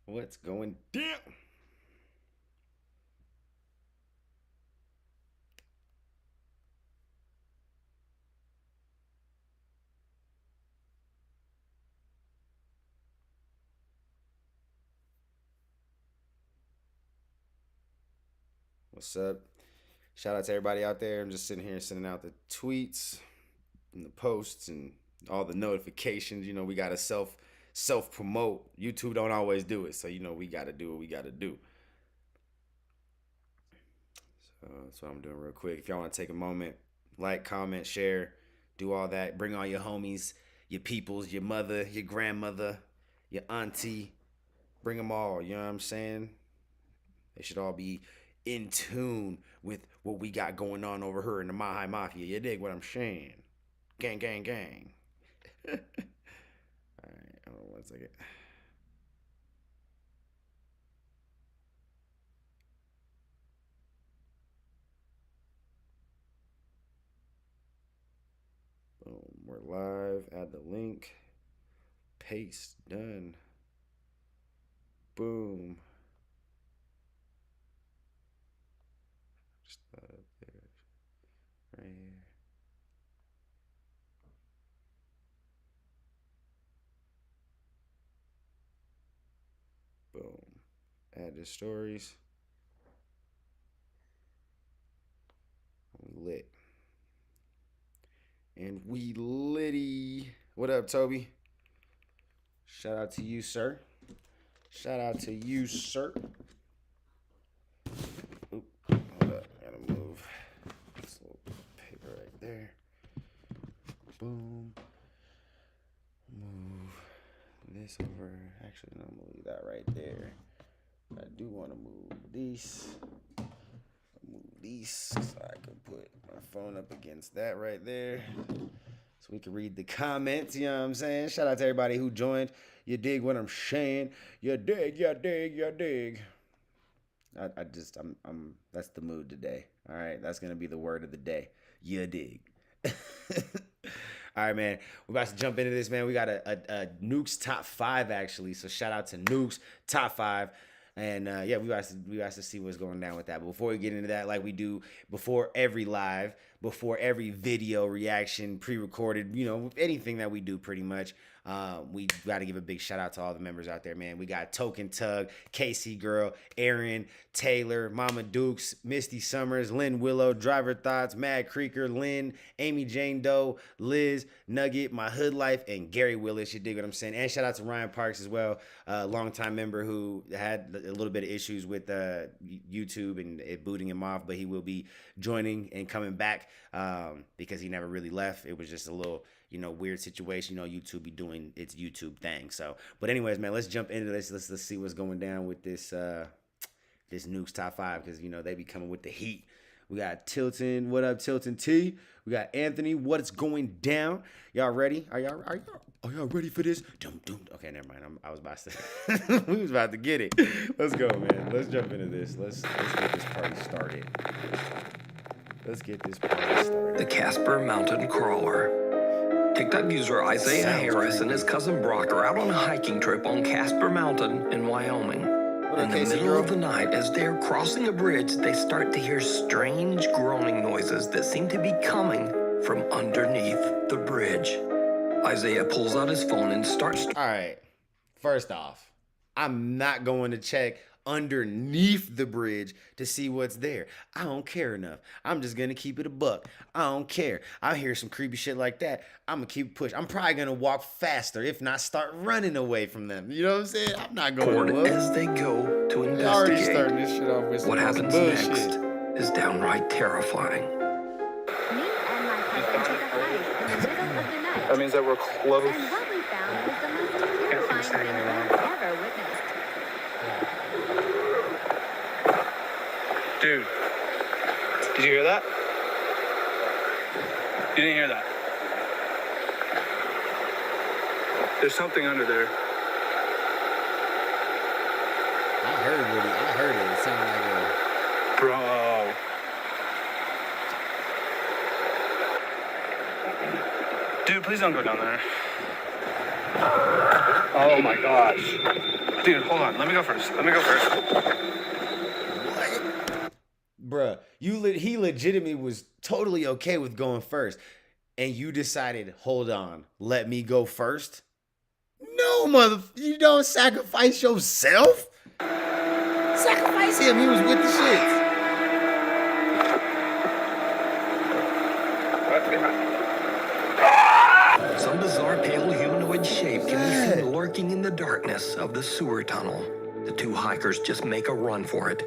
What's going down? What's up? Shout out to everybody out there. I'm just sitting here sending out the tweets and the posts and all the notifications. You know, we gotta self promote. YouTube don't always do it, so you know we gotta do what we gotta do. So that's what I'm doing real quick. If y'all want to take a moment, like, comment, share, do all that. Bring all your homies, your peoples, your mother, your grandmother, your auntie. Bring them all. You know what I'm saying? They should all be in tune with what we got going on over here in the Mahai Mafia. You dig what I'm saying? Gang, gang, gang. All right, hold on 1 second. Boom, we're live. Add the link. Paste, done. Boom. Just up there, right here. Boom. Add the stories. We lit. And we litty. What up, Toby? Shout out to you, sir. Shout out to you, sir. Oop, hold up. Gotta move this little paper right there. Boom. Move this over. Actually, no, I'm gonna leave that right there. I do want to move these. Move these so I can put my phone up against that right there. So we can read the comments, you know what I'm saying? Shout out to everybody who joined. You dig what I'm saying? You dig, you dig, you dig. I'm that's the mood today. All right, that's gonna be the word of the day. You dig. All right, man. We're about to jump into this, man. We got a Nuke's top 5 actually. So shout out to Nuke's top 5. And yeah, we got to see what's going down with that. But before we get into that, like we do before every live, before every video reaction, pre-recorded, you know, anything that we do pretty much, we got to give a big shout out to all the members out there, man. We got Token Tug, Casey Girl, Aaron, Taylor, Mama Dukes, Misty Summers, Lynn Willow, Driver Thoughts, Mad Creeker, Lynn, Amy Jane Doe, Liz, Nugget, My Hood Life, and Gary Willis. You dig what I'm saying? And shout out to Ryan Parks as well, a longtime member who had a little bit of issues with YouTube and it booting him off, but he will be joining and coming back because he never really left. It was just a little, you know, weird situation. You know, YouTube be doing its YouTube thing. So, but anyways, man, let's jump into this. Let's see what's going down with this this Nuke's top 5 because you know they be coming with the heat. We got Tilton. What up, Tilton T? We got Anthony. What's going down? Y'all ready? Are y'all ready for this? Dum, dum. Okay, never mind. I was about to. We was about to get it. Let's go, man. Let's jump into this. Let's get this party started. Let's get this party started. The Casper Mountain Crawler. TikTok user Isaiah Harris and his cousin Brock are out on a hiking trip on Casper Mountain in Wyoming. In the middle of the night, as they're crossing a bridge, they start to hear strange groaning noises that seem to be coming from underneath the bridge. Isaiah pulls out his phone and starts... All right. First off, I'm not going to check underneath the bridge to see what's there. I don't care enough. I'm just going to keep it a buck. I don't care. I hear some creepy shit like that. I'm going to keep pushing. I'm probably going to walk faster, if not start running away from them. You know what I'm saying? I'm not going to look. As they go to investigate, already starting this shit off with some what happens bullshit. next is downright terrifying. Me and my cousin took a hike in the middle of the night. That means that we're close. And what we found was the most terrifying thing I've ever witnessed. Dude, did you hear that? You didn't hear that? There's something under there. I heard it. It sounded like a... Bro. Dude, please don't go down there. Oh my gosh. Dude, hold on. Let me go first. Bruh, he legitimately was totally okay with going first. And you decided, hold on, let me go first? No, you don't sacrifice yourself. Sacrifice him. He was with the shits. Some bizarre pale humanoid shape can be seen lurking in the darkness of the sewer tunnel. The two hikers just make a run for it.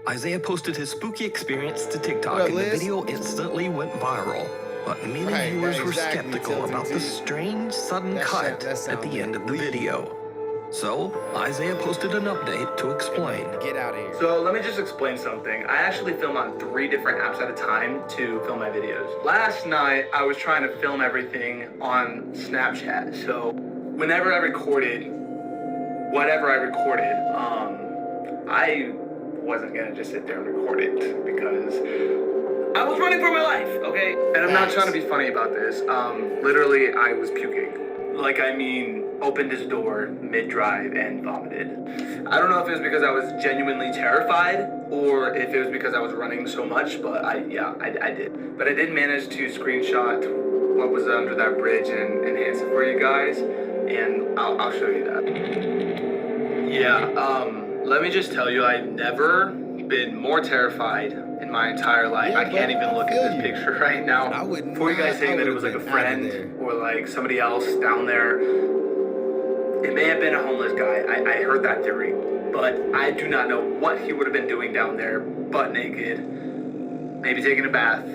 Isaiah posted his spooky experience to TikTok, and the video instantly went viral. But many viewers were skeptical about the strange sudden cut at the end of the video. So, Isaiah posted an update to explain. Get out of here. So let me just explain something. I actually film on 3 different apps at a time to film my videos. Last night, I was trying to film everything on Snapchat. So whenever I recorded, whatever I recorded, I wasn't gonna just sit there and record it because I was running for my life, okay? And I'm not trying to be funny about this. Literally, I was puking. Like, I mean, opened his door mid-drive and vomited. I don't know if it was because I was genuinely terrified or if it was because I was running so much, but I did. But I did manage to screenshot what was under that bridge and enhance it for you guys, and I'll show you that. Yeah, let me just tell you, I've never been more terrified in my entire life. I can't even look at this picture right now. I wouldn't. For you guys saying that it was like a friend or like somebody else down there, it may have been a homeless guy. I heard that theory, but I do not know what he would have been doing down there, butt naked, maybe taking a bath.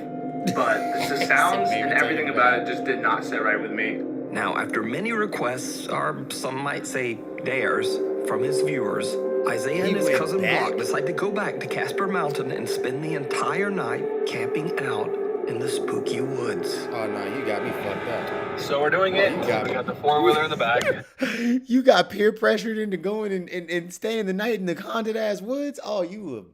But the sounds and everything about it just did not sit right with me. Now, after many requests, or some might say dares, from his viewers, Isaiah and his cousin Brock decide to go back to Casper Mountain and spend the entire night camping out in the spooky woods. Oh, no, you got me fucked up. So we're doing it. We got the 4-wheeler in the back. You got peer pressured into going and staying the night in the haunted ass woods? Oh, you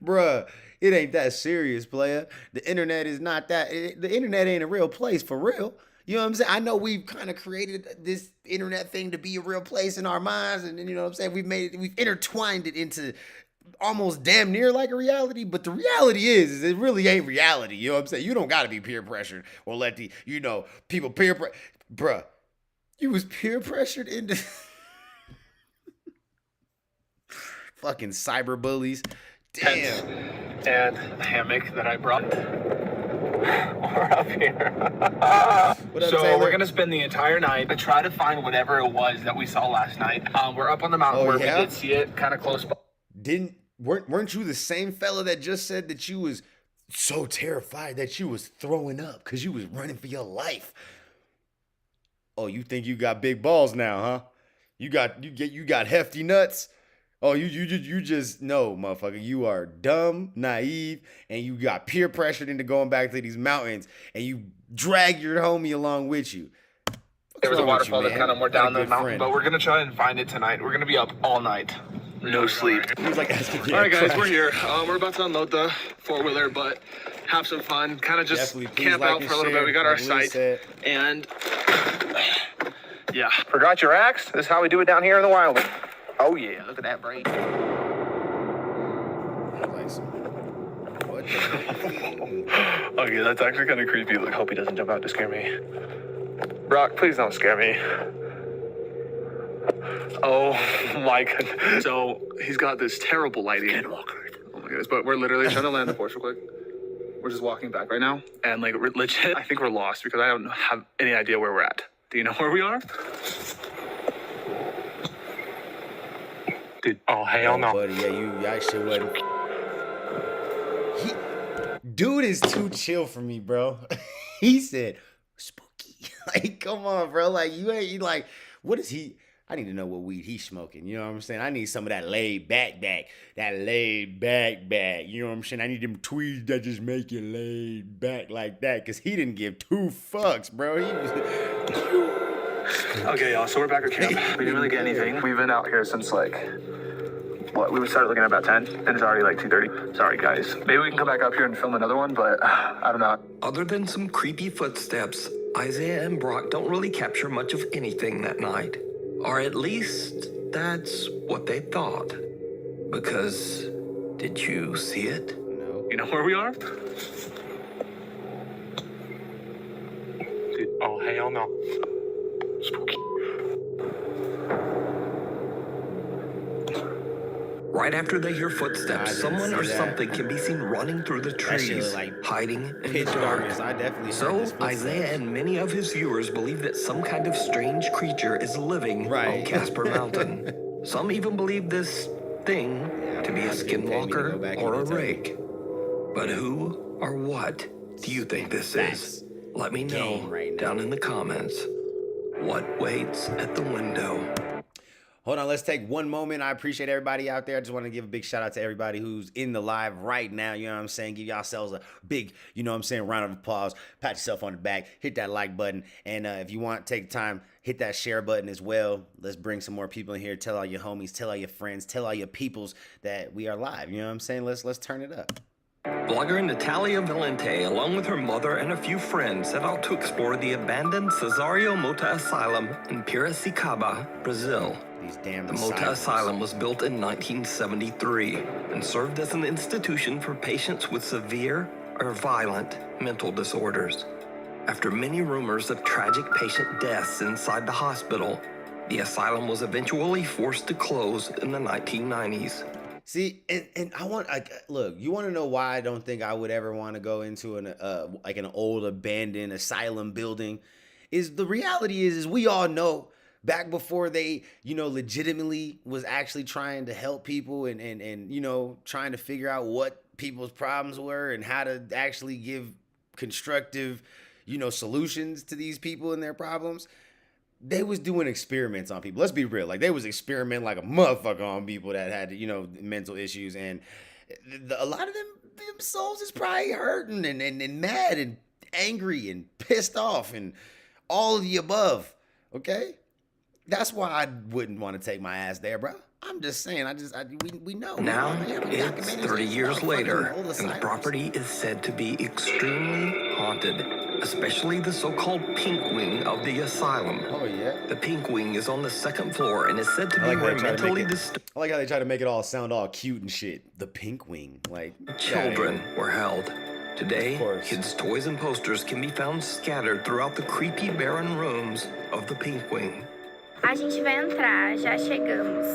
bruh, it ain't that serious, player. The internet is not that, the internet ain't a real place for real. You know what I'm saying? I know we've kind of created this internet thing to be a real place in our minds, and you know what I'm saying? We've intertwined it into almost damn near like a reality, but the reality is it really ain't reality. You know what I'm saying? You don't got to be peer pressured or let the, people bruh, you was peer pressured into fucking cyber bullies. Damn. And the hammock that I brought. We're up here. So we're gonna spend the entire night to try to find whatever it was that we saw last night. We're up on the mountain where we did see it, kind of close by. Weren't you the same fella that just said that you was so terrified that you was throwing up because you was running for your life? Oh, you think you got big balls now, huh? You got hefty nuts. Oh, you just no, motherfucker. You are dumb, naive, and you got peer pressured into going back to these mountains, and you drag your homie along with you. There was a waterfall that kind of more down the mountain, but we're gonna try and find it tonight. We're gonna be up all night, no sleep. He was like asking. All right, guys, we're here. We're about to unload the 4-wheeler, but have some fun. Kind of just camp out for a little bit. We got our site, and yeah. Forgot your axe? This is how we do it down here in the wild. Oh yeah, look at that brain. Okay, that's actually kind of creepy. Look, hope he doesn't jump out to scare me. Brock, please don't scare me. Oh my goodness. So he's got this terrible lighting. Oh my goodness, but we're literally trying to land the Porsche real quick. We're just walking back right now, and like legit, I think we're lost because I don't have any idea where we're at. Do you know where we are? Dude, oh hell no. Buddy, yeah, you actually wouldn't. Dude is too chill for me, bro. He said, spooky. Like, come on, bro. Like, you ain't like, what is he? I need to know what weed he's smoking. You know what I'm saying? I need some of that laid back. That laid back. You know what I'm saying? I need them tweeds that just make you laid back like that. Cause he didn't give 2 fucks, bro. He was Okay, y'all, so we're back at camp. We didn't really get anything. We've been out here since like, we started looking at about 10, and it's already like 2:30. Sorry, guys. Maybe we can come back up here and film another one, but I don't know. Other than some creepy footsteps, Isaiah and Brock don't really capture much of anything that night. Or at least, that's what they thought. Because, did you see it? No. You know where we are? Oh, hell no. Spooky. Right after they hear footsteps, someone or something can be seen running through the trees, hiding in the dark. I definitely So Isaiah and many of his viewers believe that some kind of strange creature is living on Casper Mountain. Some even believe this thing to be a skinwalker or a rake. But who or what do you think this is? Let me know down in the comments. What waits at the window? Hold on, let's take one moment. I appreciate everybody out there. I just want to give a big shout out to everybody who's in the live right now. You know what I'm saying? Give yourselves a big, you know what I'm saying, round of applause. Pat yourself on the back. Hit that like button. And if you want, take time, hit that share button as well. Let's bring some more people in here. Tell all your homies, tell all your friends, tell all your peoples that we are live. You know what I'm saying? Let's turn it up. Blogger Natalia Valente, along with her mother and a few friends, set out to explore the abandoned Cesario Mota Asylum in Piracicaba, Brazil. The Mota Asylum was built in 1973 and served as an institution for patients with severe or violent mental disorders. After many rumors of tragic patient deaths inside the hospital, the asylum was eventually forced to close in the 1990s. See, and I want, look, you want to know why I don't think I would ever want to go into an old abandoned asylum building? Is the reality is we all know back before they, you know, legitimately was actually trying to help people and you know, trying to figure out what people's problems were and how to actually give constructive, you know, solutions to these people and their problems. They was doing experiments on people. Let's be real. Like, they was experimenting like a motherfucker on people that had, you know, mental issues. And a lot of them souls is probably hurting and mad and angry and pissed off and all of the above. Okay? That's why I wouldn't want to take my ass there, bro. I'm just saying. We know. Now, it's 30 years later, and the property is said to be extremely haunted, especially the so-called pink wing of the asylum. Oh, yeah? The pink wing is on the second floor and is said to be where mentally disturbed I like how they try to make it all sound all cute and shit. The pink wing. Like, children were held. Today, kids' toys and posters can be found scattered throughout the creepy, barren rooms of the pink wing. A gente vai entrar, já chegamos.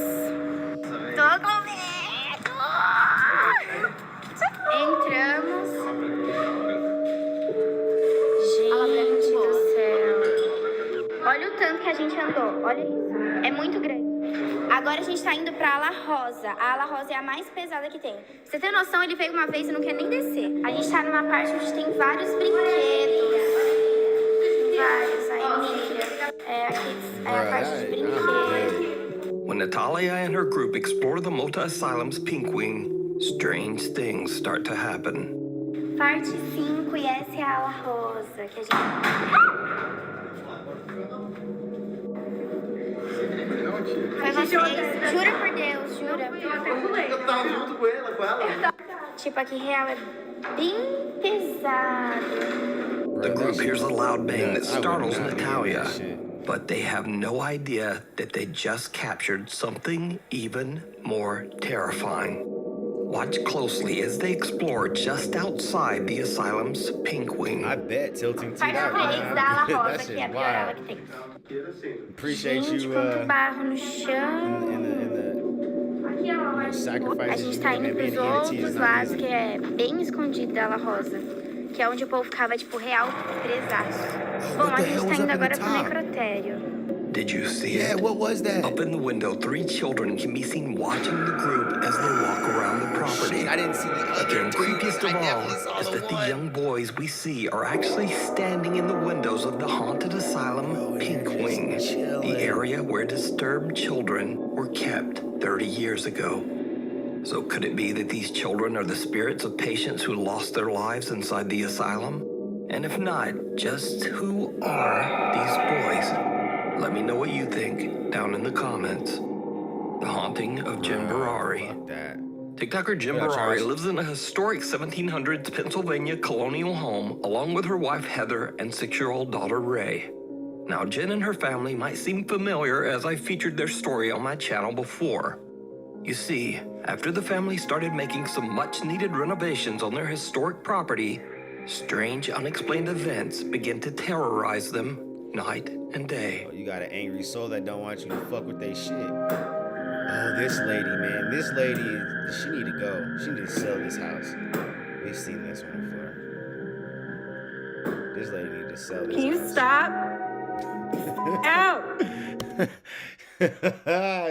Tô com medo! Entramos. Gente do céu. Olha o tanto que a gente andou, olha isso. É muito grande. Agora a gente tá indo pra ala rosa. A ala rosa é a mais pesada que tem. Pra você ter noção, ele veio uma vez e não quer nem descer. A gente tá numa parte onde tem vários brinquedos. Vários, aí milha. Aqui é a parte de brinquedos. When Natalia and her group explore the Mota Asylum's pink wing, strange things start to happen. Parte 5 e essa é a ala rosa que a gente... Foi vocês? Jura por Deus, jura? Eu tava junto com ela. Tipo, aqui real é bem pesado. The group hears a loud bang that startles Natalia, but they have no idea that they just captured something even more terrifying. Watch closely as they explore just outside the asylum's pink wing. I bet tilting to Parte that 3 da ala rosa, que é a pior ala que tem. Appreciate Gente, you quanto barro no chão. A gente tá indo pros outros lados, que é bem escondido da ala rosa. Que é onde o povo ficava, tipo, real presaço. Bom, a gente tá indo agora pro necrotério. Did you see it? Yeah, what was that? Up in the window, 3 children can be seen watching the group as they walk around the property. Shit, I didn't see the other And creepiest of all is that the young boys we see are actually standing in the windows of the haunted asylum Pink Wing, the area where disturbed children were kept 30 years ago. So could it be that these children are the spirits of patients who lost their lives inside the asylum? And if not, just who are these boys? Let me know what you think down in the comments. The Haunting of Jim Barari. TikToker Jim Barari lives in a historic 1700s Pennsylvania colonial home along with her wife Heather and 6-year-old daughter Ray. Now, Jen and her family might seem familiar as I featured their story on my channel before. You see, after the family started making some much-needed renovations on their historic property, strange, unexplained events began to terrorize them night and day. Oh, you got an angry soul that don't want you to fuck with their shit. Oh, this lady, man. This lady, she need to go. She need to sell this house. We've seen this one before. This lady need to sell this house. Can you stop? Ow!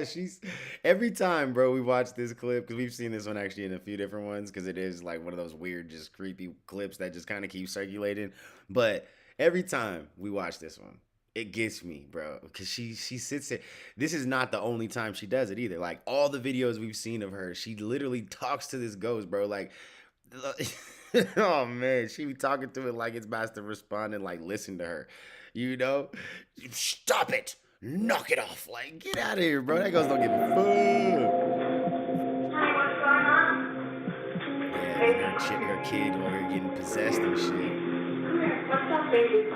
She's every time, bro, we watch this clip, because we've seen this one actually in a few different ones, because it is like one of those weird, just creepy clips that just kind of keep circulating. But every time we watch this one, it gets me, bro, because she sits there. This is not the only time she does it either. Like, all the videos we've seen of her, she literally talks to this ghost, bro. Like, oh man, she be talking to it like it's about to respond and like listen to her, you know? Stop it, knock it off, like, get out of here, bro. That ghost don't give a fuck. Yeah, her kid over here getting possessed and shit. What's up, baby?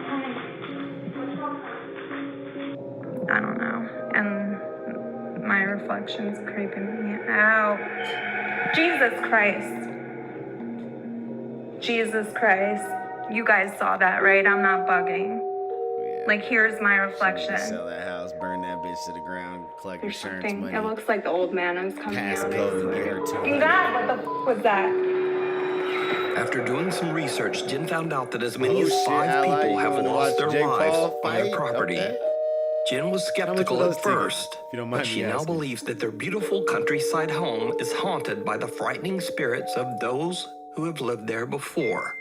I don't know. And my reflection's creeping me out. Jesus Christ. Jesus Christ. You guys saw that, right? I'm not bugging. Yeah. Like, here's my reflection. Sell that house, burn that bitch to the ground, collect There's insurance something. money. It looks like the old man is coming Pass out. code and get her And God, what the f was that? After doing some research, Jen found out that as many as shit, 5 Ally, people you have wanna lost watch their Jake lives Paul on their fight? property. Okay. Jen was How much skeptical were those at tickets, first, if you don't but mind she me now asking? believes that their beautiful countryside home is haunted by the frightening spirits of those who have lived there before.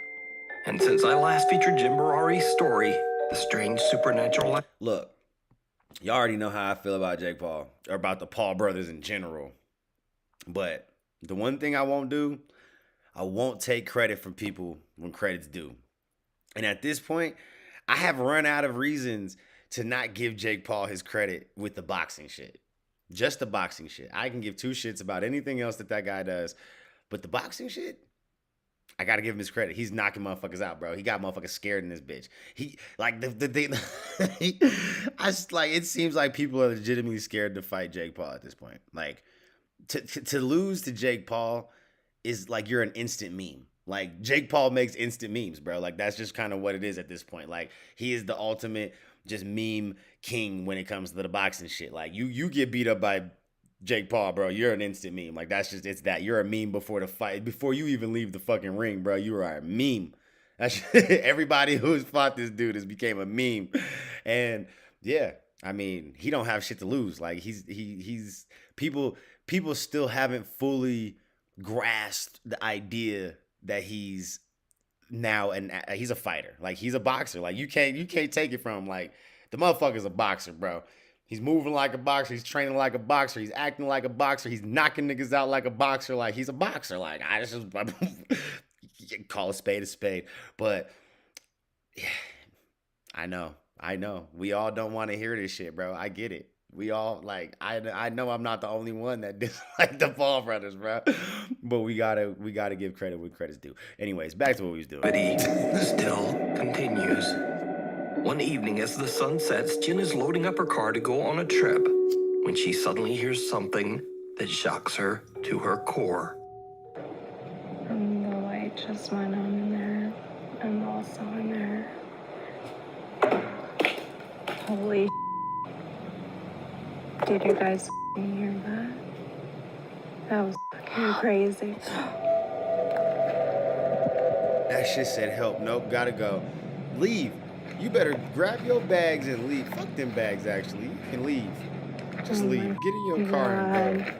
And since I last featured Jim Barari's story, the strange supernatural... Look, y'all already know how I feel about Jake Paul, or about the Paul brothers in general. But the one thing I won't do, I won't take credit from people when credit's due. And at this point, I have run out of reasons to not give Jake Paul his credit with the boxing shit. Just the boxing shit. I can give two shits about anything else that guy does. But the boxing shit, I gotta give him his credit. He's knocking motherfuckers out, bro. He got motherfuckers scared in this bitch. He like it seems like people are legitimately scared to fight Jake Paul at this point. Like to lose to Jake Paul is like you're an instant meme. Like, Jake Paul makes instant memes, bro. Like, that's just kind of what it is at this point. Like, he is the ultimate just meme king when it comes to the boxing shit. Like, you get beat up by Jake Paul, bro, you're an instant meme. Like, that's just, it's that. You're a meme before the fight. Before you even leave the fucking ring, bro, you are a meme. That's everybody who's fought this dude has became a meme. And, yeah, I mean, he don't have shit to lose. Like, he's people still haven't fully grasped the idea that he's now he's a fighter. Like, he's a boxer. Like, you can't take it from him. Like, the motherfucker's a boxer, bro. He's moving like a boxer. He's training like a boxer. He's acting like a boxer. He's knocking niggas out like a boxer. Like, he's a boxer. Like, I just call a spade. But yeah, I know. We all don't want to hear this shit, bro. I get it. We all, like, I know I'm not the only one that dislike the Paul brothers, bro. But we gotta give credit when credit's due. Anyways, back to what we was doing. But he still continues. One evening as the sun sets, Jen is loading up her car to go on a trip when she suddenly hears something that shocks her to her core. And the light just went on in there, and also in there. Holy did you guys hear that? That was fucking crazy. That shit said help. Nope, gotta go. Leave. You better grab your bags and leave. Fuck them bags, actually. You can leave. Just leave. Get in your car and go.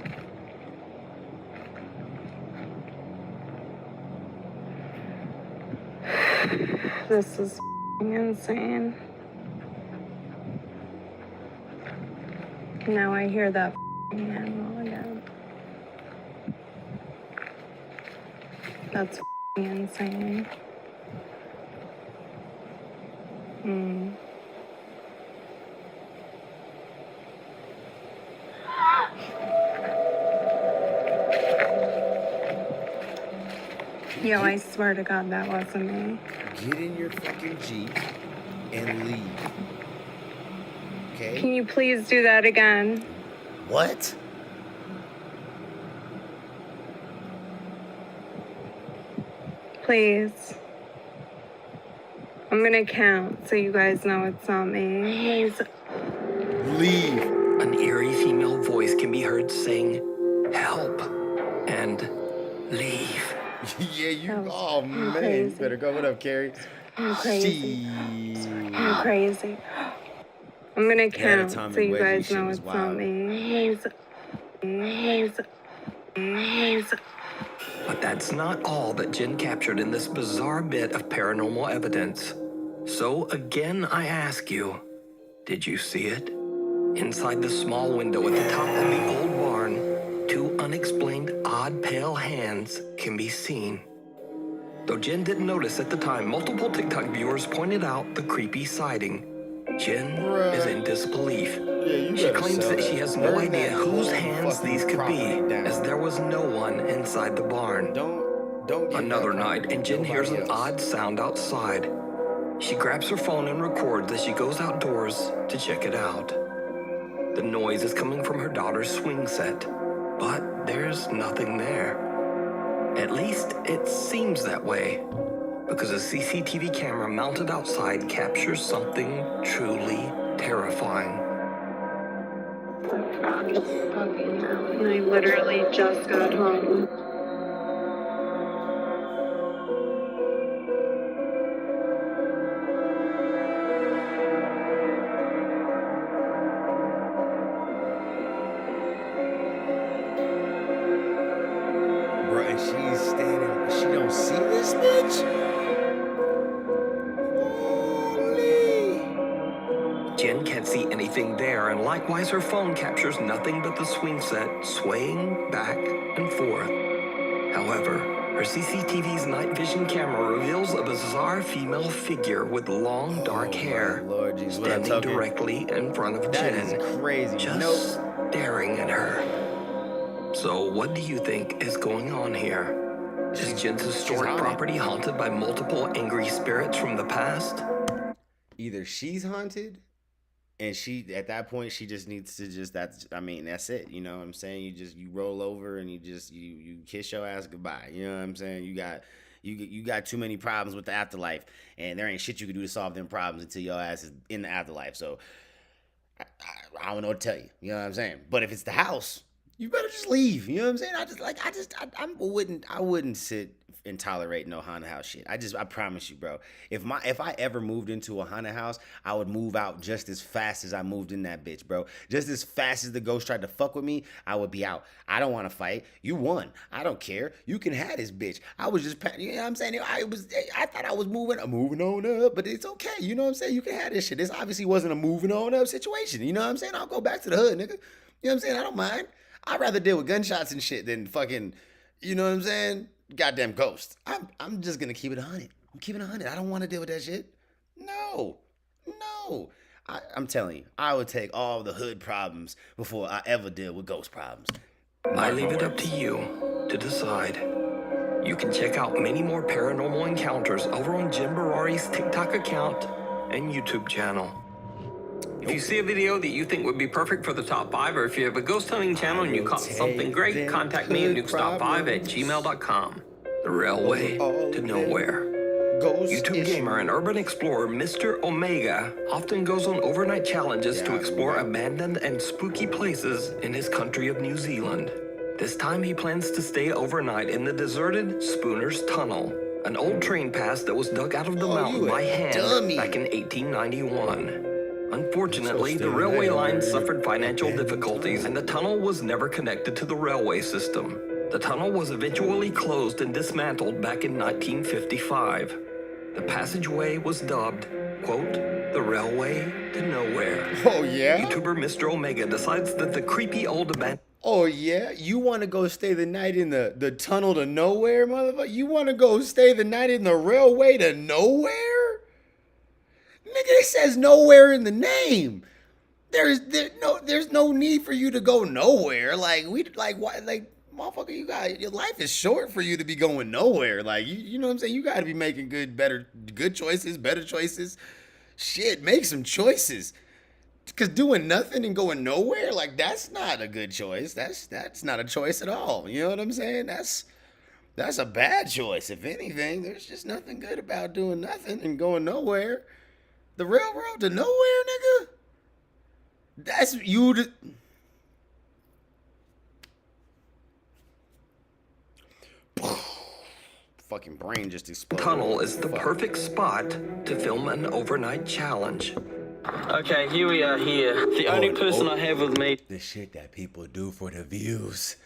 This is insane. Now I hear that animal again. That's insane. Yo, I swear to God that wasn't me. Get in your fucking Jeep and leave. Okay. Can you please do that again? What? Please. I'm gonna count so you guys know it's not me. Please. Leave. An eerie female voice can be heard saying, "Help," and "Leave." Yeah, you. Oh man, crazy. you better go. What up, Carrie? I'm crazy. Jeez. I'm crazy. I'm gonna count Atomic so you Wedgie guys shit know was it's wild. not me. Please. But that's not all that Jen captured in this bizarre bit of paranormal evidence. So again, I ask you, did you see it? Inside the small window at the top of the old barn, two unexplained odd pale hands can be seen. Though Jen didn't notice at the time, multiple TikTok viewers pointed out the creepy sighting. Jen is in disbelief. She claims that she has no idea whose hands these could be, as there was no one inside the barn. Don't get Another that night, and Jen hears an else. odd sound outside. She grabs her phone and records as she goes outdoors to check it out. The noise is coming from her daughter's swing set, but there's nothing there. At least it seems that way, because a CCTV camera mounted outside captures something truly terrifying. I literally just got home. Bro, and she's standing. She don't see this bitch. Holy. Jen can't see anything there, and likewise her phone captures nothing but the swing set swaying back and forth. However, her CCTV's night vision camera reveals a bizarre female figure with long dark hair Lord Jesus, what I'm standing talking. directly in front of That Jen, is crazy. just staring at her. So what do you think is going on here? Is Jen's historic haunted. property haunted by multiple angry spirits from the past? Either she's haunted, and she at that point she just needs to that's it. You know what I'm saying? You roll over and you kiss your ass goodbye. You know what I'm saying? You got too many problems with the afterlife, and there ain't shit you can do to solve them problems until your ass is in the afterlife. So I don't know what to tell you. You know what I'm saying? But if it's the house, you better just leave. You know what I'm saying? I wouldn't sit and tolerate no haunted house shit. I promise you, bro. If I ever moved into a haunted house, I would move out just as fast as I moved in that bitch, bro. Just as fast as the ghost tried to fuck with me, I would be out. I don't want to fight. You won. I don't care. You can have this bitch. I was just, you know what I'm saying? I thought I was moving on up, but it's okay. You know what I'm saying? You can have this shit. This obviously wasn't a moving on up situation. You know what I'm saying? I'll go back to the hood, nigga. You know what I'm saying? I don't mind. I'd rather deal with gunshots and shit than fucking, you know what I'm saying? Goddamn ghosts. I'm just gonna keep it 100. I'm keeping it 100. I don't want to deal with that shit. No. I'm telling you, I would take all the hood problems before I ever deal with ghost problems. I leave it up to you to decide. You can check out many more paranormal encounters over on Jen Barari's TikTok account and YouTube channel. If you see a video that you think would be perfect for the top 5, or if you have a ghost hunting channel and you caught something great, contact me at nukestop5@gmail.com. The railway to nowhere. YouTube gamer and urban explorer Mr. Omega often goes on overnight challenges to explore abandoned and spooky places in his country of New Zealand. This time he plans to stay overnight in the deserted Spooner's Tunnel, an old train pass that was dug out of the mountain by hand back in 1891. Unfortunately, the railway line suffered financial difficulties and the tunnel was never connected to the railway system. The tunnel was eventually closed and dismantled back in 1955. The passageway was dubbed, quote, the railway to nowhere. Oh, yeah? YouTuber Mr. Omega decides that the creepy old abandoned... Oh, yeah? You want to go stay the night in the tunnel to nowhere, motherfucker? You want to go stay the night in the railway to nowhere? Nigga, it says nowhere in the name. There's no need for you to go nowhere. Motherfucker, your life is short for you to be going nowhere. Like, you know what I'm saying? You got to be making good choices, better choices. Shit, make some choices. Because doing nothing and going nowhere, like, that's not a good choice. That's not a choice at all. You know what I'm saying? That's a bad choice. If anything, there's just nothing good about doing nothing and going nowhere. The railroad to nowhere, nigga. That's you. Fucking brain just exploded. Tunnel is the perfect spot to film an overnight challenge. Okay, here we are here. The only person I have with me. The shit that people do for the views.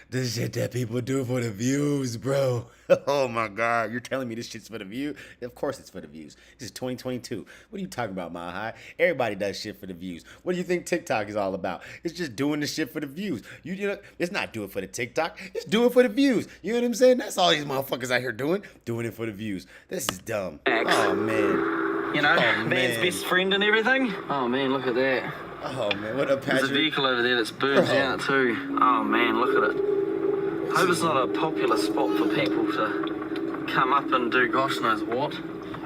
The shit that people do for the views, bro. Oh my God. You're telling me this shit's for the view? Of course it's for the views. This is 2022. What are you talking about, Mile High? Everybody does shit for the views. What do you think TikTok is all about? It's just doing the shit for the views. You know, it's not do it for the TikTok. It's do it for the views. You know what I'm saying? That's all these motherfuckers out here doing it for the views. This is dumb. Oh, man. You know, man's best friend and everything. Oh, man, look at that. Oh, man. What up, Patrick? There's a vehicle over there that's burned out, too. Oh, man, look at it. I hope it's not a popular spot for people to come up and do gosh knows what.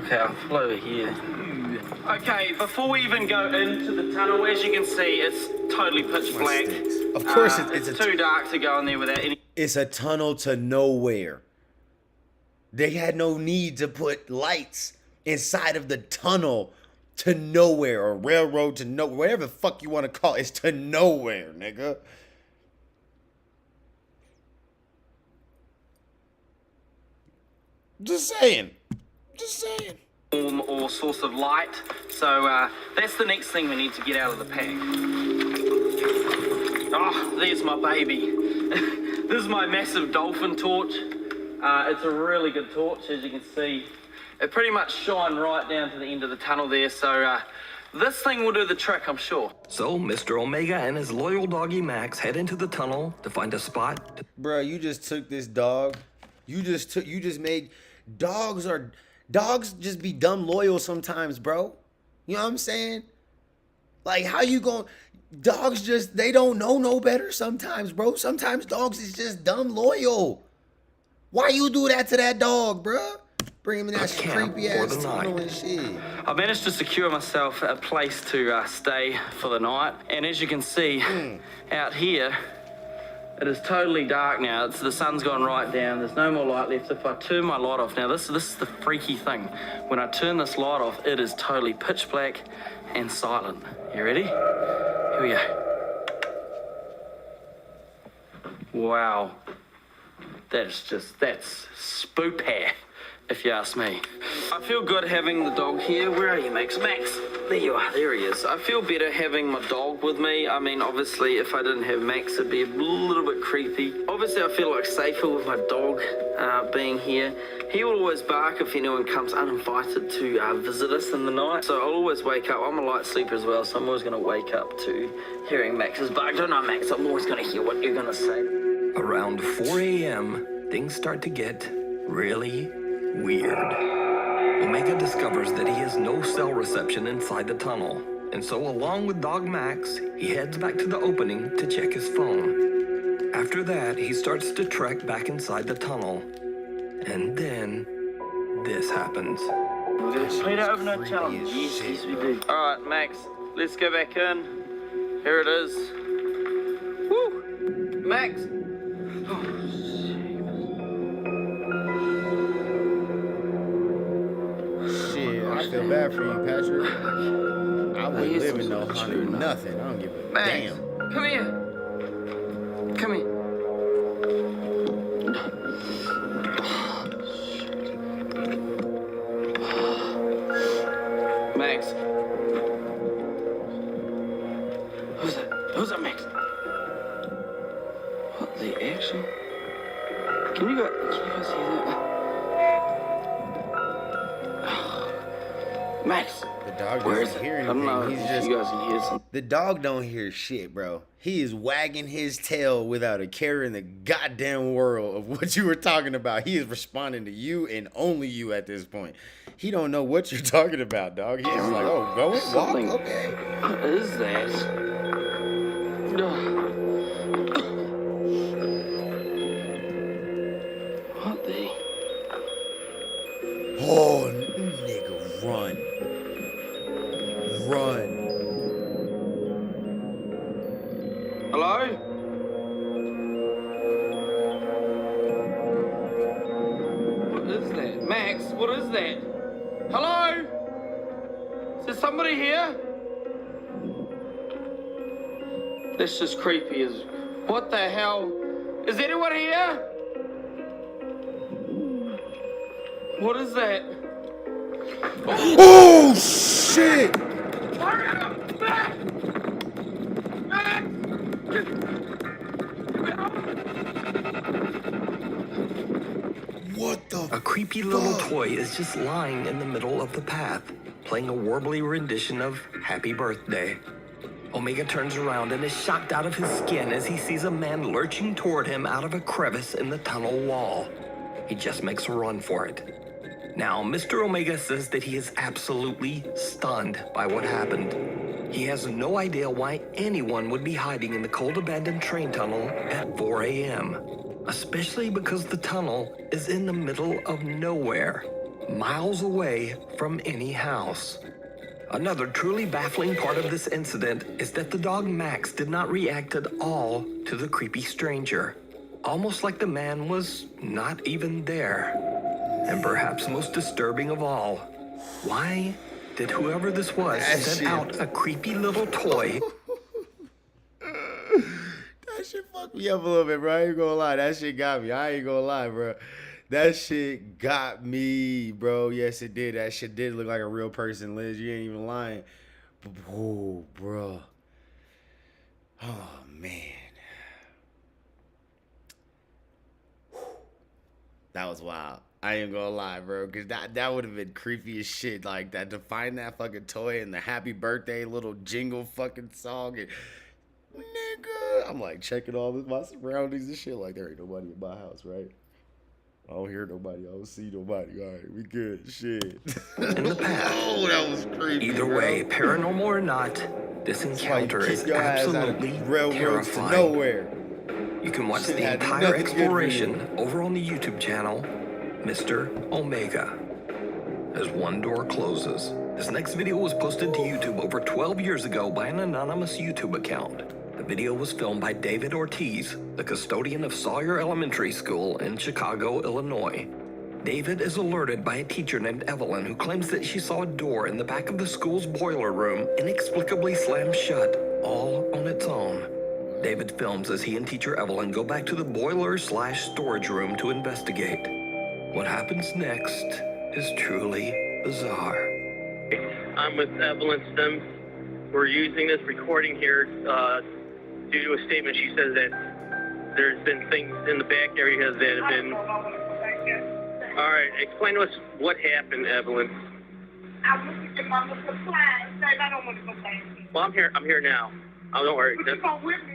Okay, I'll pull over here. Okay, before we even go into the tunnel, as you can see, it's totally pitch black. Of course, it's too dark to go in there without any... It's a tunnel to nowhere. They had no need to put lights inside of the tunnel to nowhere, or railroad to nowhere, whatever the fuck you want to call it. It's to nowhere, nigga. Just saying. Or source of light. So that's the next thing we need to get out of the pack. Oh, there's my baby. This is my massive dolphin torch. It's a really good torch, as you can see. It pretty much shines right down to the end of the tunnel there, so this thing will do the trick, I'm sure. So Mr. Omega and his loyal doggy Max head into the tunnel to find a spot. Bro, you just took this dog. You just made dogs just be dumb loyal sometimes, bro. You know what I'm saying? Like, how you going? Dogs just, they don't know no better sometimes, bro. Sometimes dogs is just dumb loyal. Why you do that to that dog, bro? Bring him in that creepy ass tunnel and shit. I managed to secure myself a place to stay for the night, and as you can see out here, it is totally dark now. The sun's gone right down. There's no more light left. If I turn my light off now, this is the freaky thing. When I turn this light off, it is totally pitch black and silent. You ready? Here we go. Wow. That's spoopy, if you ask me. I feel good having the dog here. Where are you, Max? Max, there you are. There he is. I feel better having my dog with me. I mean, obviously, if I didn't have Max, it'd be a little bit creepy. Obviously, I feel like safer with my dog being here. He will always bark if anyone comes uninvited to visit us in the night. So I'll always wake up. I'm a light sleeper as well, so I'm always going to wake up to hearing Max's bark. Don't know, Max. I'm always going to hear what you're going to say. Around 4 a.m., things start to get really weird. Omega discovers that he has no cell reception inside the tunnel, and so along with Dog Max, he heads back to the opening to check his phone. After that, he starts to trek back inside the tunnel, and then this happens. We're going to try to open our challenge. Yes, we do. All right, Max, let's go back in. Here it is. Woo! Max! I feel bad for you, Patrick. I wouldn't live in no haunted nothing. I don't give a damn. Come here. Come here. Max. Who's that? Who's that, Max? What the actual? Can you guys see that? Max, the dog doesn't hear anything. I don't know. He's just, you guys can hear something. The dog don't hear shit, bro. He is wagging his tail without a care in the goddamn world of what you were talking about. He is responding to you and only you at this point. He don't know what you're talking about, dog. He's like, oh, go and walk, okay. What is that? What the? Oh, nigga, run. Run. somebody here? This is creepy as... What the hell? Is anyone here? What is that? Oh, shit! What the A creepy little toy is just lying in the middle of the path, playing a warbly rendition of Happy Birthday. Omega turns around and is shocked out of his skin as he sees a man lurching toward him out of a crevice in the tunnel wall. He just makes a run for it. Now, Mr. Omega says that he is absolutely stunned by what happened. He has no idea why anyone would be hiding in the cold abandoned train tunnel at 4 a.m., especially because the tunnel is in the middle of nowhere, miles away from any house. Another truly baffling part of this incident is that the dog Max did not react at all to the creepy stranger, almost like the man was not even there. And perhaps most disturbing of all, why did whoever this was send out a creepy little toy? That shit fucked me up a little bit, bro. I ain't gonna lie. That shit got me. I ain't gonna lie, bro. That shit got me, bro. Yes, it did. That shit did look like a real person, Liz. You ain't even lying. Oh, bro. Oh, man. That was wild. I ain't gonna lie, bro, because that would have been creepy as shit. Like, that to find that fucking toy and the happy birthday little jingle fucking song. And, nigga, I'm like checking all my surroundings and shit. Like, there ain't nobody in my house, right? I don't hear nobody. I don't see nobody. All right, we good. Shit. In the past. Oh, that was creepy. Either way, paranormal or not, this encounter is absolutely terrifying. Nowhere. You can watch the entire exploration over on the YouTube channel, Mr. Omega. As one door closes, this next video was posted to YouTube over 12 years ago by an anonymous YouTube account. The video was filmed by David Ortiz, the custodian of Sawyer Elementary School in Chicago, Illinois. David is alerted by a teacher named Evelyn who claims that she saw a door in the back of the school's boiler room inexplicably slam shut all on its own. David films as he and teacher Evelyn go back to the boiler/storage room to investigate. What happens next is truly bizarre. I'm with Evelyn Sims. We're using this recording here due to a statement. She says that there's been things in the back area that have been... All right, explain to us what happened, Evelyn. I was looking for my supplies. I don't want to go back. Well, I'm here now. Oh, don't worry. But you go with me.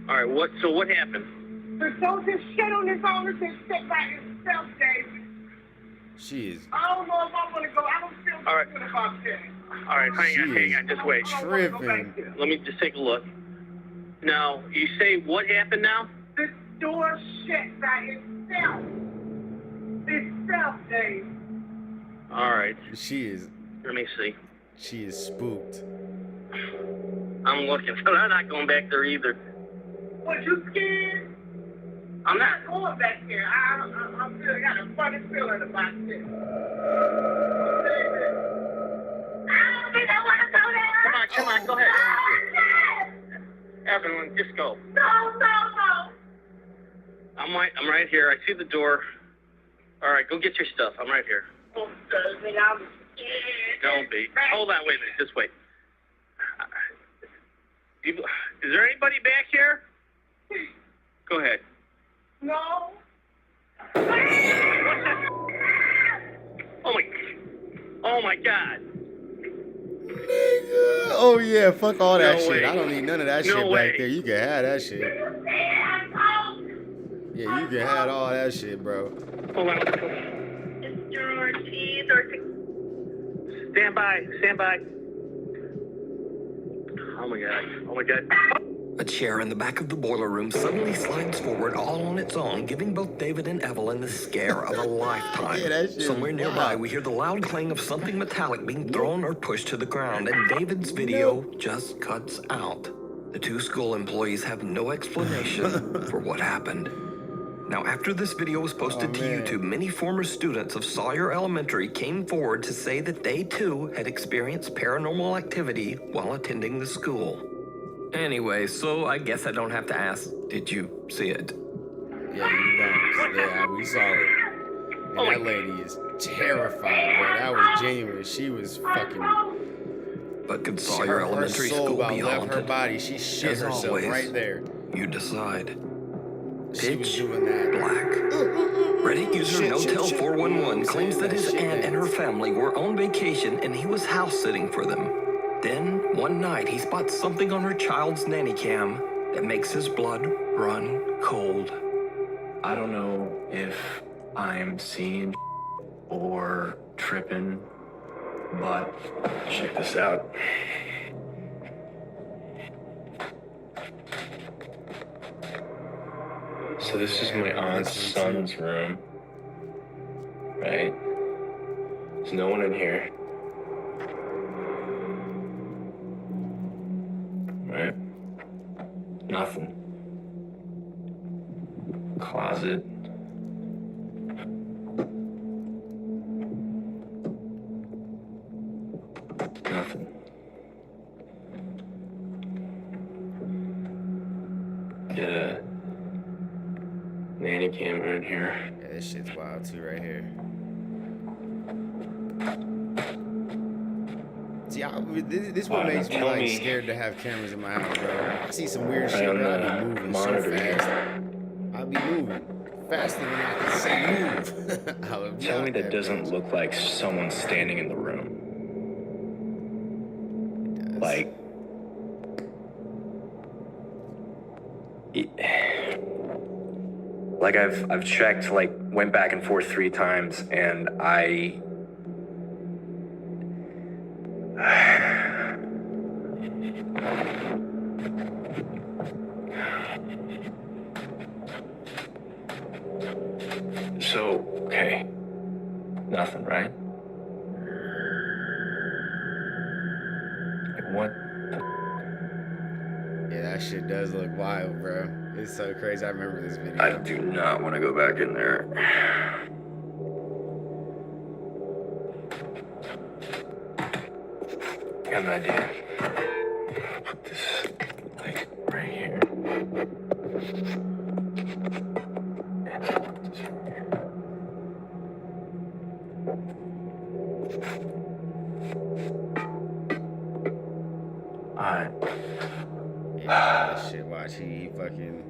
All right, what happened? The soldier shit on his own and sit by himself, David. She is I don't know if I want to go. I don't feel All right. good about that. All right, hang on, just wait. tripping. Let me just take a look. Now, you say what happened now? The door shut by itself. Itself, Dave. All right, She is let me see. spooked. I'm looking, but I'm not going back there either. Was you scared? I'm not. Going back there. I got a funny feeling about this. David. I don't think I want to go there. Come on, go ahead. Oh, Evelyn, just go. no. I'm right here. I see the door. All right, go get your stuff. I'm right here. Oh, David, I'm scared. Don't be. Hold on, wait a minute. Just wait. Is there anybody back here? Go ahead. No. Oh my God. Oh yeah, fuck all that No shit. way. I don't need none of that No shit way. back there. You can have that shit. Yeah, you can have all that shit, bro. Hold on. Mr. Ortiz or Stand by. Oh my God. A chair in the back of the boiler room suddenly slides forward all on its own, giving both David and Evelyn the scare of a lifetime. Yeah, that shit Somewhere is nearby, wild. we hear the loud clang of something metallic being thrown or pushed to the ground, and David's video just cuts out. The two school employees have no explanation for what happened. Now, after this video was posted to YouTube, many former students of Sawyer Elementary came forward to say that they too had experienced paranormal activity while attending the school. Anyway, so I guess I don't have to ask, did you see it? Yeah, you don't. Yeah, we saw it. And that lady is terrified, bro. That was genuine. She was fucking... But could Sawyer Elementary School be haunted? Her body. She shit As herself always, right there. You decide. She was doing that. Black. Reddit user NoTel411 claims that his aunt and her family were on vacation and he was house sitting for them. Then, one night, he spots something on her child's nanny cam that makes his blood run cold. I don't know if I'm seeing or tripping, but check this out. So this is my aunt's son's room, right? There's no one in here. Right? Nothing. Closet. Nothing. Get a nanny camera in here. Yeah, this shit's wild too right here. See, this what makes me like scared to have cameras in my house, bro. I see some weird shit, bro. I be moving so fast. I be moving faster than I can move. Tell me that doesn't look like someone standing in the room. Like, I've checked, like, went back and forth 3 times, and So, okay. Nothing, right? What? Yeah, that shit does look wild, bro. It's so crazy. I remember this video. I do not want to go back in there. I got an idea. Put this, like, right here. And I'll put this right here. Alright. Yeah, that shit, watch. He fucking...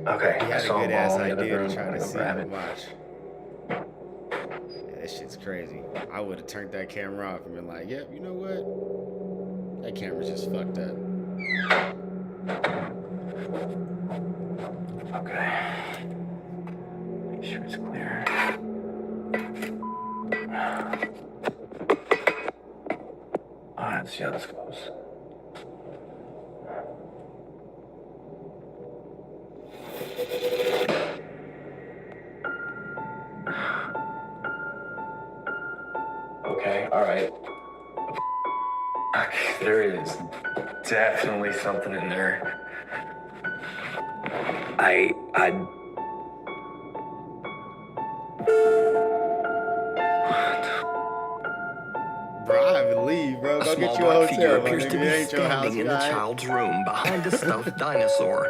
Okay, He had a so good ass I'm all in the idea other room. to try I'm to gonna see grab him. it. Watch. Yeah, that shit's crazy. I would have turned that camera off and been like, yep, you know what? That camera's just fucked up. Okay. Make sure it's clear. Alright, let's see how this goes. Okay, alright. Okay, there is definitely something in there. Bro, I haven't leave, bro. A Go small get you a black figure hotel, my appears nigga. to It be ain't your house, standing in the guy. child's room behind a stuffed dinosaur,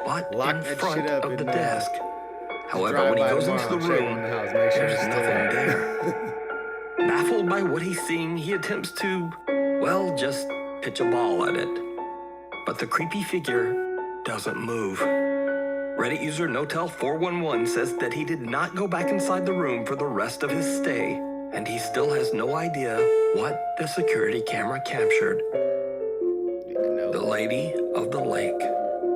but Lock in that front shit up of in the there. desk. However, Drive when he by goes into the tomorrow, check room, in the house, make sure there's it's still nothing there. Baffled by what he's seeing, he attempts to, well, just pitch a ball at it. But the creepy figure doesn't move. Reddit user NoTel411 says that he did not go back inside the room for the rest of his stay, and he still has no idea what the security camera captured. The Lady of the Lake.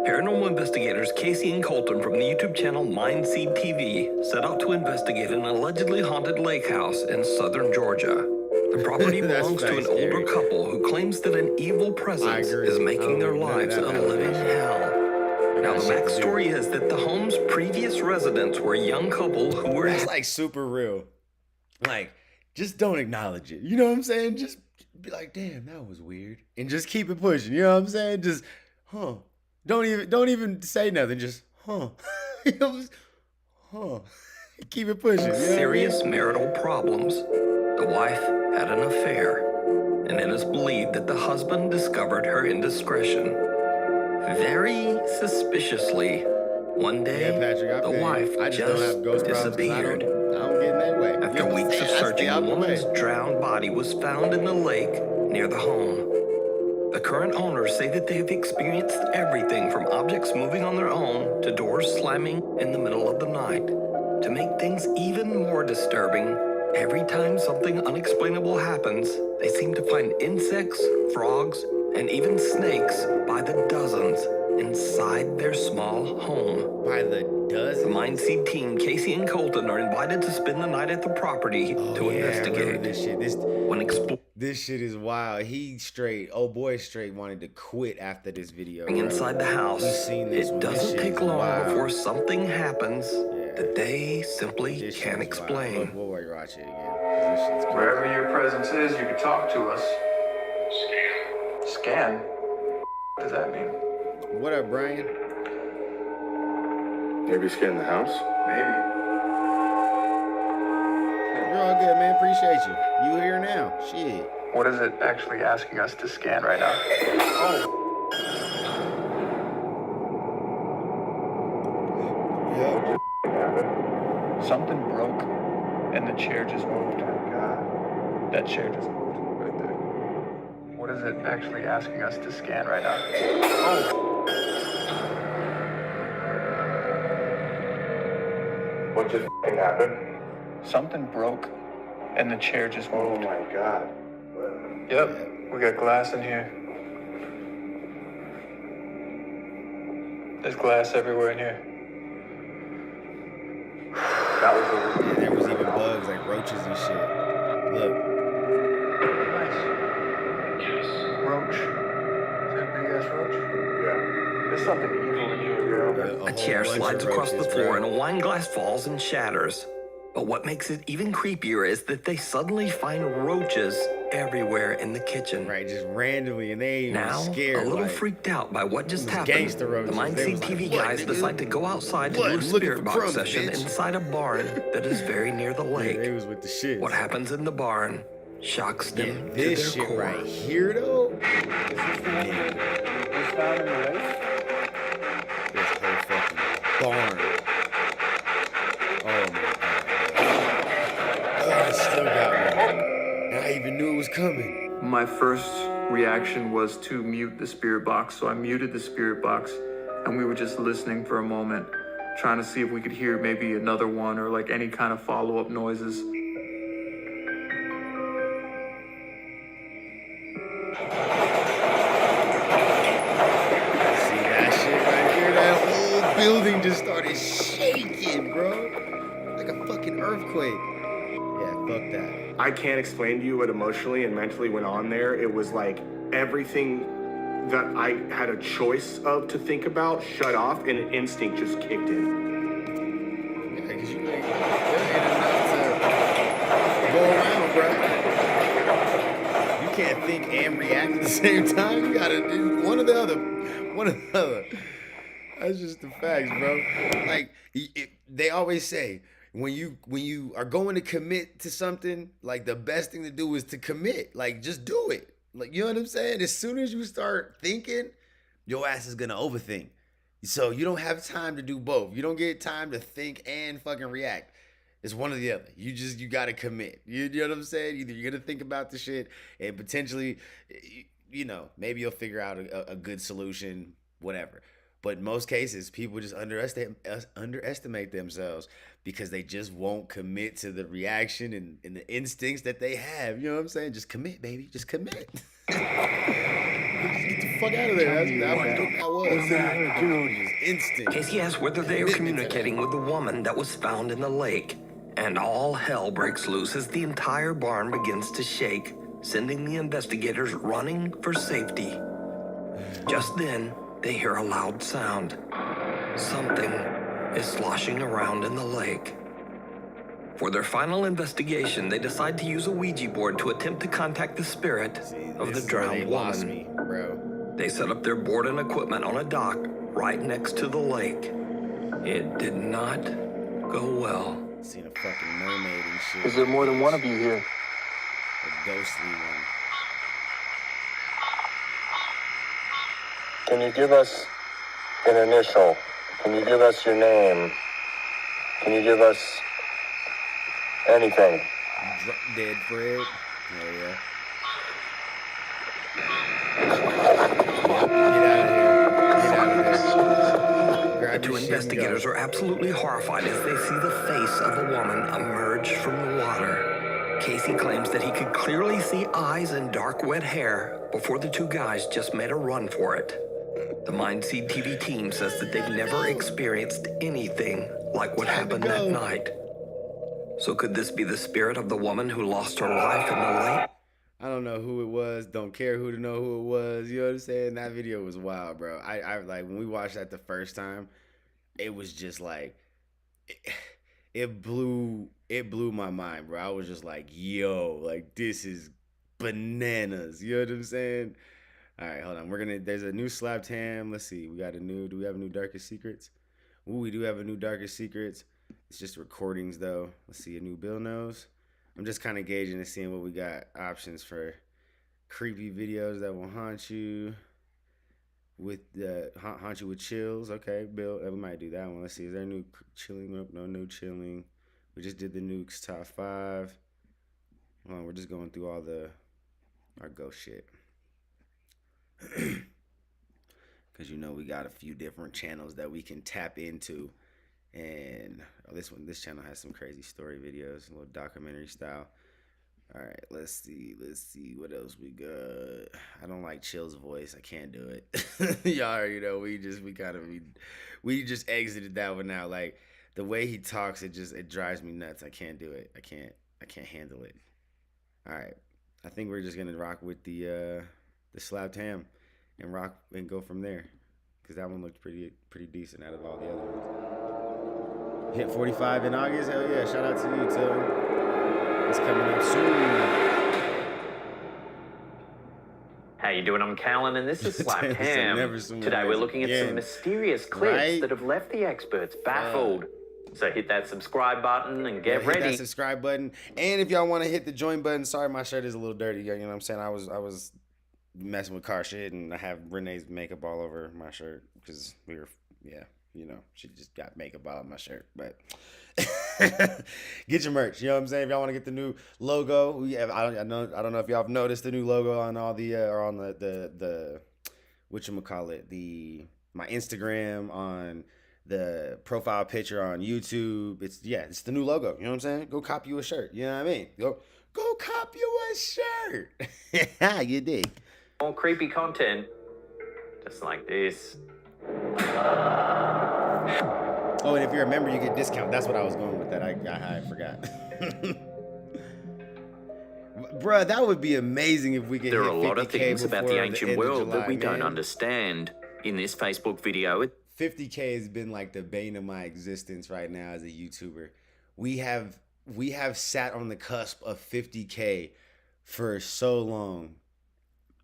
Paranormal investigators Casey and Colton from the YouTube channel Mindseed TV set out to investigate an allegedly haunted lake house in southern Georgia. The property belongs to an older couple who claims that an evil presence is making their lives a living hell. Now, the backstory is that the home's previous residents were a young couple who were... That's like super real. Like, just don't acknowledge it. You know what I'm saying? Just be like, damn, that was weird. And just keep it pushing. You know what I'm saying? Just, huh. Don't even say nothing. Just, huh. You know, just, Huh. Keep it pushing. You know Serious marital problems. The wife had an affair, and it is believed that the husband discovered her indiscretion. Very suspiciously, one day, Patrick, the wife I just don't have ghost disappeared. problems. I don't get in that way. After weeks of searching, the woman's drowned body was found in the lake near the home. The current owners say that they have experienced everything from objects moving on their own to doors slamming in the middle of the night. To make things even more disturbing, every time something unexplainable happens, they seem to find insects, frogs, and even snakes by the dozens inside their small home. By the dozens? The Mindseed team, Casey and Colton, are invited to spend the night at the property to investigate. This shit. When this shit is wild. Boy straight wanted to quit after this video. Inside the house, it doesn't take long before something happens that they simply can't explain. We'll watch it again. Wherever your presence is, you can talk to us. Scan? What does that mean? What up, Brian? Maybe scan the house? Maybe. You're all good, man. Appreciate you. You here now. Shit. What is it actually asking us to scan right now? Oh. Yep. Something broke and the chair just moved. Oh my God. That chair just moved right there. What is it actually asking us to scan right now? Oh. What just happened? Something broke and the chair just moved. Oh my God. Yep, we got glass in here. There's glass everywhere in here. That was there was even bugs like roaches and shit. Look. Nice. Roach. Is that a big ass roach? Yeah. There's something evil in you, girl. A chair slides across the floor and a wine glass falls and shatters. But what makes it even creepier is that they suddenly find roaches everywhere in the kitchen. Right, just randomly, and they ain't now, scared. A little freaked out by what just happened, the Mindseed TV guys decide to go outside to do a spirit box session inside a barn that is very near the lake. They was with the shit. What happens in the barn shocks them to this their shit core. right here, though. Was found in the lake? This whole fucking barn. Oh my God. Oh, it still got me. I even knew it was coming. My first reaction was to mute the spirit box, so I muted the spirit box, and we were just listening for a moment, trying to see if we could hear maybe another one or like any kind of follow-up noises. See that shit right here? That whole building just started shaking, bro. Like a fucking earthquake. Yeah, fuck that. I can't explain to you what emotionally and mentally went on there. It was like everything that I had a choice of to think about shut off and an instinct just kicked in. Yeah, because you ain't enough to go around, bro. You can't think and react at the same time. You gotta do one or the other. One or the other. That's just the facts, bro. Like, they always say, when you are going to commit to something, like the best thing to do is to commit. Like, just do it. Like, you know what I'm saying? As soon as you start thinking, your ass is gonna overthink. So you don't have time to do both. You don't get time to think and fucking react. It's one or the other. You gotta commit. You know what I'm saying? Either you're gonna think about the shit and potentially, you know, maybe you'll figure out a good solution, whatever. But in most cases, people just underestimate themselves because they just won't commit to the reaction and the instincts that they have. You know what I'm saying? Just commit, baby. Just commit. Just get the fuck out of there. That's what that was. Just instinct. Casey asks whether they are communicating with the woman that was found in the lake. And all hell breaks loose as the entire barn begins to shake, sending the investigators running for safety. Just then, they hear a loud sound. Something is sloshing around in the lake. For their final investigation, they decide to use a Ouija board to attempt to contact the spirit of the drowned woman. They set up their board and equipment on a dock right next to the lake. It did not go well. Seen a fucking mermaid and shit. Is there more than one of you here? A ghostly one. Can you give us an initial? Can you give us your name? Can you give us anything? Dead Fred. Hell yeah. The two investigators are absolutely horrified as they see the face of a woman emerge from the water. Casey claims that he could clearly see eyes and dark wet hair before the two guys just made a run for it. The Mindseed TV team says that they've never experienced anything like what happened that night. So could this be the spirit of the woman who lost her life in the lake? I don't know who it was. Don't care who to know who it was. You know what I'm saying? That video was wild, bro. I like when we watched that the first time, it was just like it blew my mind, bro. I was just like, yo, like this is bananas. You know what I'm saying? All right, hold on. There's a new slab tam. Let's see. Do we have a new Darkest Secrets? Ooh, we do have a new Darkest Secrets. It's just recordings though. Let's see, a new Bill Knows. I'm just kind of gauging and seeing what we got options for creepy videos that will haunt you with chills. Okay, Bill, we might do that one. Let's see, is there a new chilling? Nope, no new chilling. We just did the nukes top 5. Hold on, we're just going through all our ghost shit. Because you know we got a few different channels that we can tap into. And this channel has some crazy story videos, a little documentary style. All right, let's see what else we got. I don't like Chill's voice. I can't do it. Y'all already know we just exited that one out. Like the way he talks, it drives me nuts. I can't do it. I can't handle it. All right, I think we're just gonna rock with the slab tam and go from there, because that one looked pretty decent out of all the other ones. Hit 45 in August. Hell yeah! Shout out to you, Till. It's coming up soon. How you doing? I'm Callan, and this is Slap Ham. Today we're looking at some mysterious clips that have left the experts baffled. So hit that subscribe button and get ready. Hit that subscribe button, and if y'all want to hit the join button. Sorry, my shirt is a little dirty. You know what I'm saying? I was messing with car shit, and I have Renee's makeup all over my shirt because she just got makeup all on my shirt. But get your merch. You know what I'm saying? If y'all want to get the new logo, we have. I don't know if y'all have noticed the new logo on all the or on the my Instagram, on the profile picture on YouTube. It's the new logo. You know what I'm saying? Go cop you a shirt. You know what I mean? Go cop you a shirt. You dig? More creepy content, just like this. Oh, and if you're a member, you get discount. That's what I was going with that. I forgot. Bruh, that would be amazing if we could. There are a lot of things about the ancient world that we don't understand. In this Facebook video, 50K has been like the bane of my existence right now as a YouTuber. We have sat on the cusp of 50K for so long.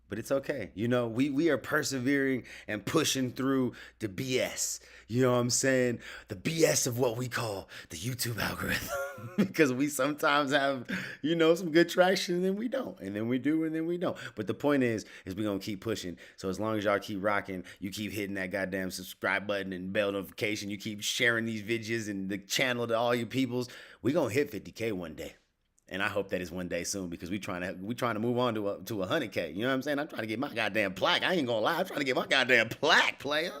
But it's okay. You know, we are persevering and pushing through the BS. You know what I'm saying? The BS of what we call the YouTube algorithm. Because we sometimes have, some good traction, and then we don't. And then we do, and then we don't. But the point is we're going to keep pushing. So as long as y'all keep rocking, you keep hitting that goddamn subscribe button and bell notification, you keep sharing these videos and the channel to all you peoples, we going to hit 50K one day. And I hope that is one day soon, because we trying to move on to 100K. You know what I'm saying? I'm trying to get my goddamn plaque. I ain't gonna lie. I'm trying to get my goddamn plaque, player.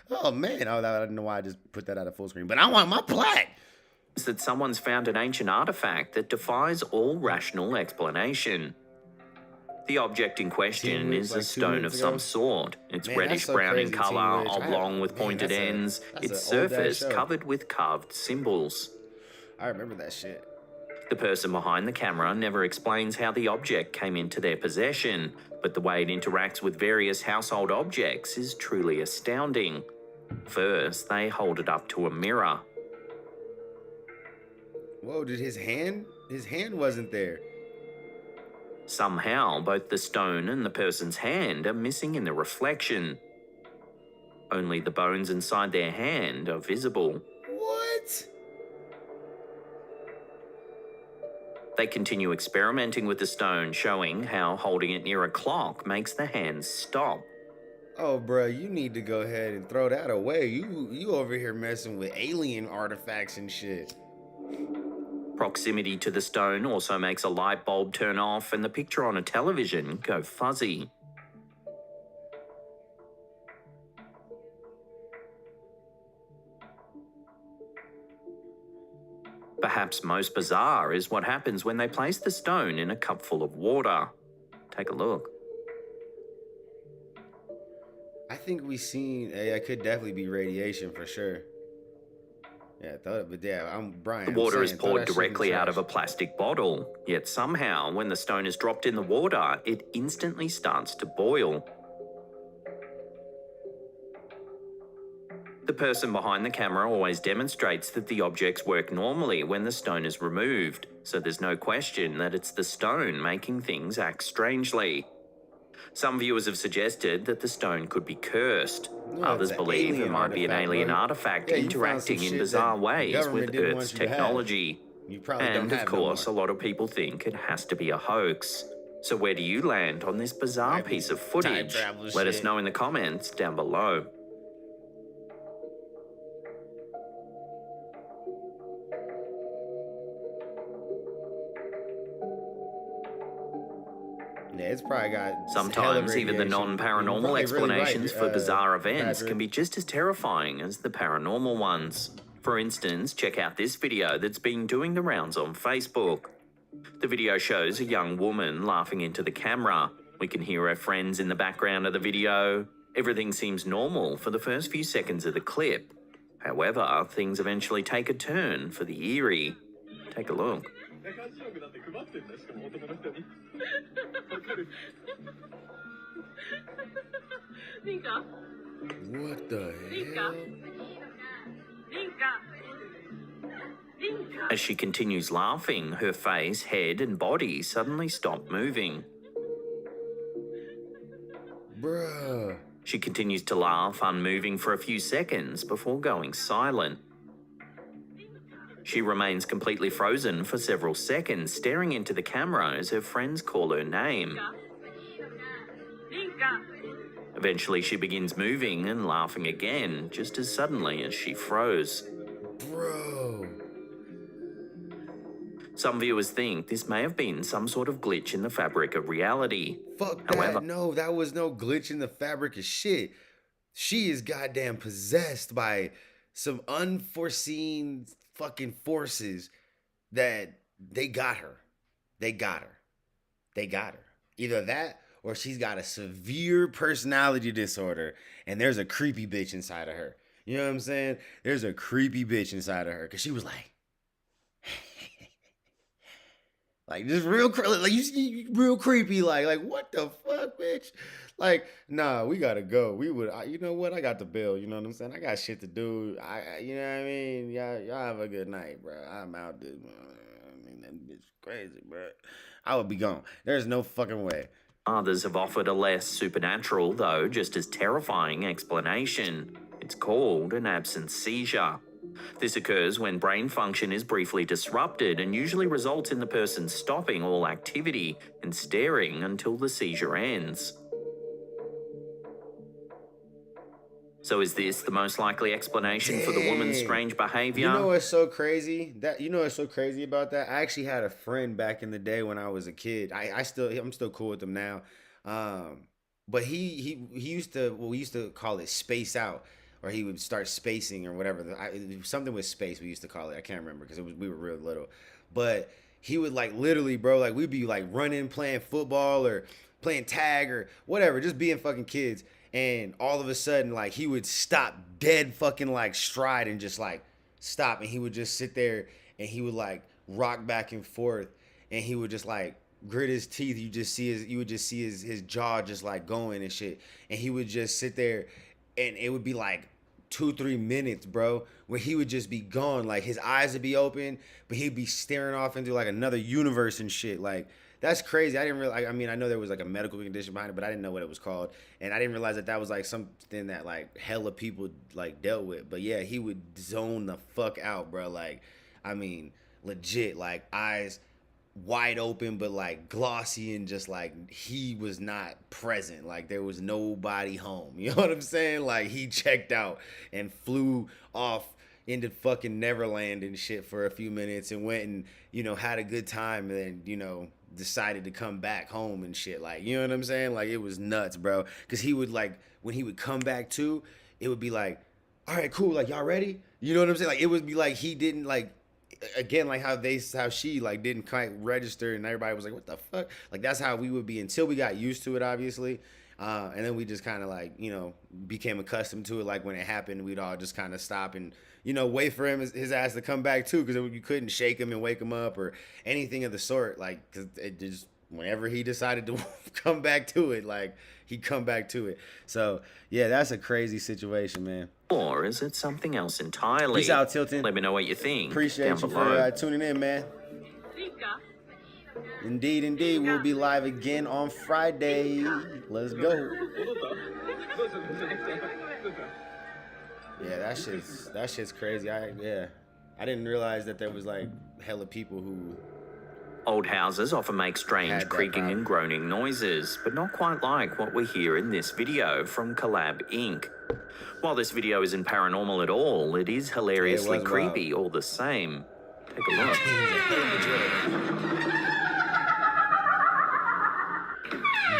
Oh man, I don't know why I just put that out of full screen, but I want my plaque. Is that someone's found an ancient artifact that defies all rational explanation. The object in question is a stone of some sort. It's reddish-brown in color, oblong with pointed ends. Its surface covered with carved symbols. I remember that shit. The person behind the camera never explains how the object came into their possession, but the way it interacts with various household objects is truly astounding. First, they hold it up to a mirror. Whoa, did his hand wasn't there. Somehow, both the stone and the person's hand are missing in the reflection. Only the bones inside their hand are visible. What? They continue experimenting with the stone, showing how holding it near a clock makes the hands stop. Oh, bro, you need to go ahead and throw that away. You over here messing with alien artifacts and shit. Proximity to the stone also makes a light bulb turn off and the picture on a television go fuzzy. Perhaps most bizarre is what happens when they place the stone in a cup full of water. Take a look. I think we seen. It could definitely be radiation for sure. Yeah, I'm Brian. The water is poured directly out of a plastic bottle, yet somehow, when the stone is dropped in the water, it instantly starts to boil. The person behind the camera always demonstrates that the objects work normally when the stone is removed, so there's no question that it's the stone making things act strangely. Some viewers have suggested that the stone could be cursed. Others believe it might be an alien artifact interacting in bizarre ways with Earth's technology. And of course, a lot of people think it has to be a hoax. So where do you land on this bizarre piece of footage? Let us know in the comments down below. Yeah, it's probably got sometimes even the non-paranormal explanations for bizarre events can be just as terrifying as the paranormal ones. For instance, check out this video that's been doing the rounds on Facebook. The video shows a young woman laughing into the camera. We can hear her friends in the background of the video. Everything seems normal for the first few seconds of the clip. However, things eventually take a turn for the eerie. Take a look. What the hell? As she continues laughing, her face, head and body suddenly stop moving. Bruh. She continues to laugh, unmoving for a few seconds before going silent. She remains completely frozen for several seconds, staring into the camera as her friends call her name. Eventually, she begins moving and laughing again, just as suddenly as she froze. Bro. Some viewers think this may have been some sort of glitch in the fabric of reality. Fuck that. However, no, that was no glitch in the fabric of shit. She is goddamn possessed by some unforeseen fucking forces that they got her. They got her. Either that or she's got a severe personality disorder and there's a creepy bitch inside of her. You know what I'm saying? There's a creepy bitch inside of her because she was like, like just real, like you real creepy, like what the fuck, bitch? Like, nah, we gotta go. You know what? I got the bill. You know what I'm saying? I got shit to do. You know what I mean? Y'all have a good night, bro. I'm out, dude. I mean, that bitch crazy, bro. I would be gone. There's no fucking way. Others have offered a less supernatural, though just as terrifying explanation. It's called an absence seizure. This occurs when brain function is briefly disrupted and usually results in the person stopping all activity and staring until the seizure ends. So is this the most likely explanation for the woman's strange behavior? You know what's so crazy? What's so crazy about that? I actually had a friend back in the day when I was a kid. I'm still cool with him now. But he used to, we used to call it space out, or he would start spacing or whatever. Something with space we used to call it. I can't remember because we were real little. But he would like literally, bro, like we'd be like running, playing football or playing tag or whatever, just being fucking kids. And all of a sudden, like, he would stop dead fucking, like, stride and just, like, stop. And he would just sit there and he would, like, rock back and forth. And he would just, like, grit his teeth. You would just see his jaw just, like, going and shit. And he would just sit there and it would be, like, 2-3 minutes, bro, where he would just be gone. Like, his eyes would be open, but he'd be staring off into, like, another universe and shit. Like, that's crazy. I didn't realize. I mean, I know there was like a medical condition behind it, but I didn't know what it was called, and I didn't realize that was like something that like hella people like dealt with. But yeah, he would zone the fuck out, bro. Like, I mean, legit, like eyes wide open, but like glossy, and just like he was not present. Like there was nobody home. You know what I'm saying? Like he checked out and flew off into fucking Neverland and shit for a few minutes and went and, you know, had a good time and then, you know, decided to come back home and shit. Like, you know what I'm saying? Like it was nuts, bro. Cause he would like, when he would come back too, it would be like, all right, cool. Like y'all ready? You know what I'm saying? Like it would be like, he didn't like, again, like how she like didn't quite register and everybody was like, what the fuck? Like that's how we would be until we got used to it, obviously. And then we just kind of like, you know, became accustomed to it. Like when it happened, we'd all just kind of stop and, you know, wait for him, his ass to come back too. Cause you couldn't shake him and wake him up or anything of the sort. Like, cause it just, whenever he decided to come back to it, like he'd come back to it. So yeah, that's a crazy situation, man. Or is it something else entirely? Peace out, Tilton. Let me know what you think. Appreciate down you below. for tuning in, man. Indeed. We'll be live again on Friday. Let's go. Yeah, that shit's crazy. I didn't realize that there was like hella people who. Old houses often make strange creaking and groaning noises, but not quite like what we hear in this video from Collab Inc. While this video isn't paranormal at all, it is hilariously creepy all the same. Take a look.